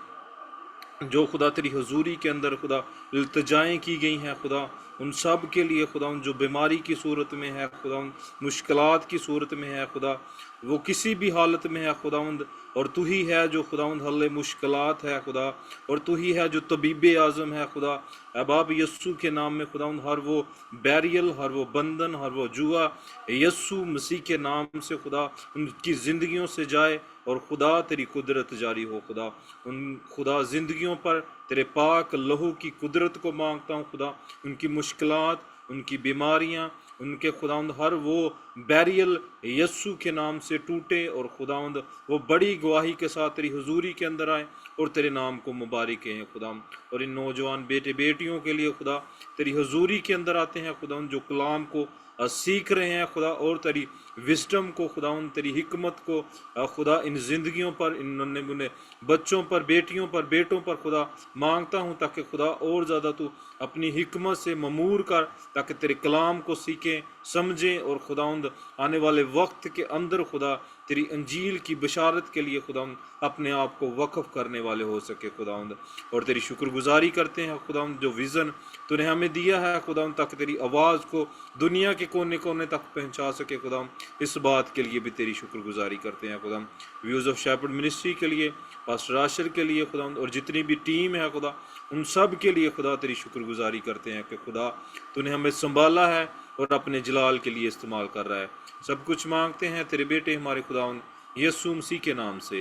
जो खुदा तेरी हुजूरी के अंदर खुदा इल्तिजाएं की गई हैं खुदा, उन सब के लिए खुदावंद जो बीमारी की सूरत में है खुदावंद, मुश्किलात की सूरत में है खुदा, वो किसी भी हालत में है खुदावंद, और तू ही है जो खुदावंद हल मुश्किलात है खुदा, और तू ही है जो तबीब आज़म है खुदा। अब आप यस्सु के नाम में खुदावंद हर वो बैरियल, हर वो बंधन, हर वो जुआ यस्सु मसीह के नाम से खुदा उनकी ज़िंदगियों से जाए, और खुदा तेरी कुदरत जारी हो खुदा। उन खुदा ज़िंदगियों पर तेरे पाक लहू की कुदरत को मांगता हूँ खुदा। उनकी मुश्किलात, उनकी बीमारियाँ, उनके खुदावंद हर वो बैरियल यस्सु के नाम से टूटे, और खुदावंद वो बड़ी गवाही के साथ तेरी हुजूरी के अंदर आए और तेरे नाम को मुबारक हैं खुदा। और इन नौजवान बेटे बेटियों के लिए खुदा तेरी हुजूरी के अंदर आते हैं खुदावंद, जो कलाम को सीख रहे हैं खुदा, और तेरी विस्डम को खुदावंद, तेरी हिकमत को खुदा इन जिंदगियों पर, इन नन्हे मुन्ने बच्चों पर, बेटियों पर, बेटों पर खुदा मांगता हूँ, ताकि खुदा और ज़्यादा तू अपनी हिकमत से ममूर कर, ताकि तेरे कलाम को सीखें, समझें, और खुदावंद आने वाले वक्त के अंदर खुदा तेरी अंजील की बशारत के लिए खुदावंद अपने आप को वक्फ करने वाले हो सके खुदावंद। और तेरी शुक्रगुजारी करते हैं खुदावंद जो विज़न तूने हमें दिया है खुदावंद, ताकि तेरी आवाज़ को दुनिया के कोने कोने तक पहुंचा सके खुदावंद, इस बात के लिए भी तेरी शुक्रगुजारी करते हैं खुदावंद। व्यूज़ ऑफ शेपर्ड मिनिस्ट्री के लिए, पास्टर आशर के लिए खुदावंद, और जितनी भी टीम है खुदा, उन सब के लिए खुदा तेरी शुक्रगुजारी करते हैं कि खुदा तूने हमें संभाला है और अपने जलाल के लिए इस्तेमाल कर रहा है। सब कुछ मांगते हैं तेरे बेटे हमारे खुदावंद यीशु मसीह के नाम से,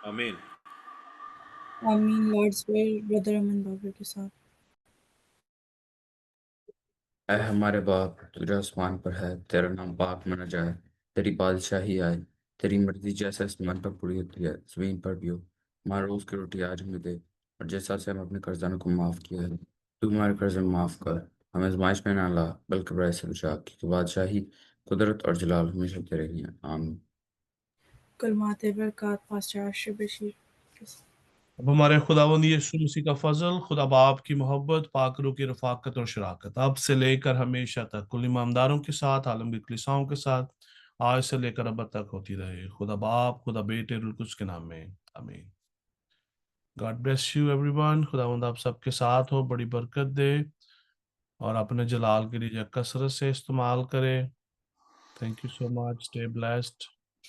आमीन।
आमीन। लॉर्ड्स प्रेयर ब्रदर अमन बाबर के साथ।
ऐ हमारे बाप, तू जो आसमान पर है, तेरा नाम पाक माना जाए, तेरी बादशाही आए, तेरी मर्जी जैसे आसमान पर पूरी होती है जमीन पर भी हो। हमारा रोज की रोटी आज हमें दे, और जैसा से हम अपने कर्जदारों को माफ किया है, तू हमारे कर्ज में माफ कर। हमें आजमाइश में ना ला, बल्कि बुराई से बचा, क्योंकि बादशाही, कुदरत और जलाल हमेशा तेरे ही हैं, आमीन।
कलमात बरकत पास्टर आशर बशीर के साथ।
अब हमारे खुदावंद यीशु मसीह का फजल, खुदा बाप की मोहब्बत, पाक रूह की रफाकत और शराकत अब से लेकर हमेशा तक कुल ईमानदारों के साथ, आलमगीर कलीसियाओं के साथ, आज से लेकर अब तक होती रहे। खुदा बाप, खुदा बेटे, रूह कुछ के नाम में, आमीन। God bless you everyone. खुदावंद आप सबके साथ हो, बड़ी बरकत दे और अपने जलाल के लिए कसरत से इस्तेमाल करे। Thank you so much. Stay blessed.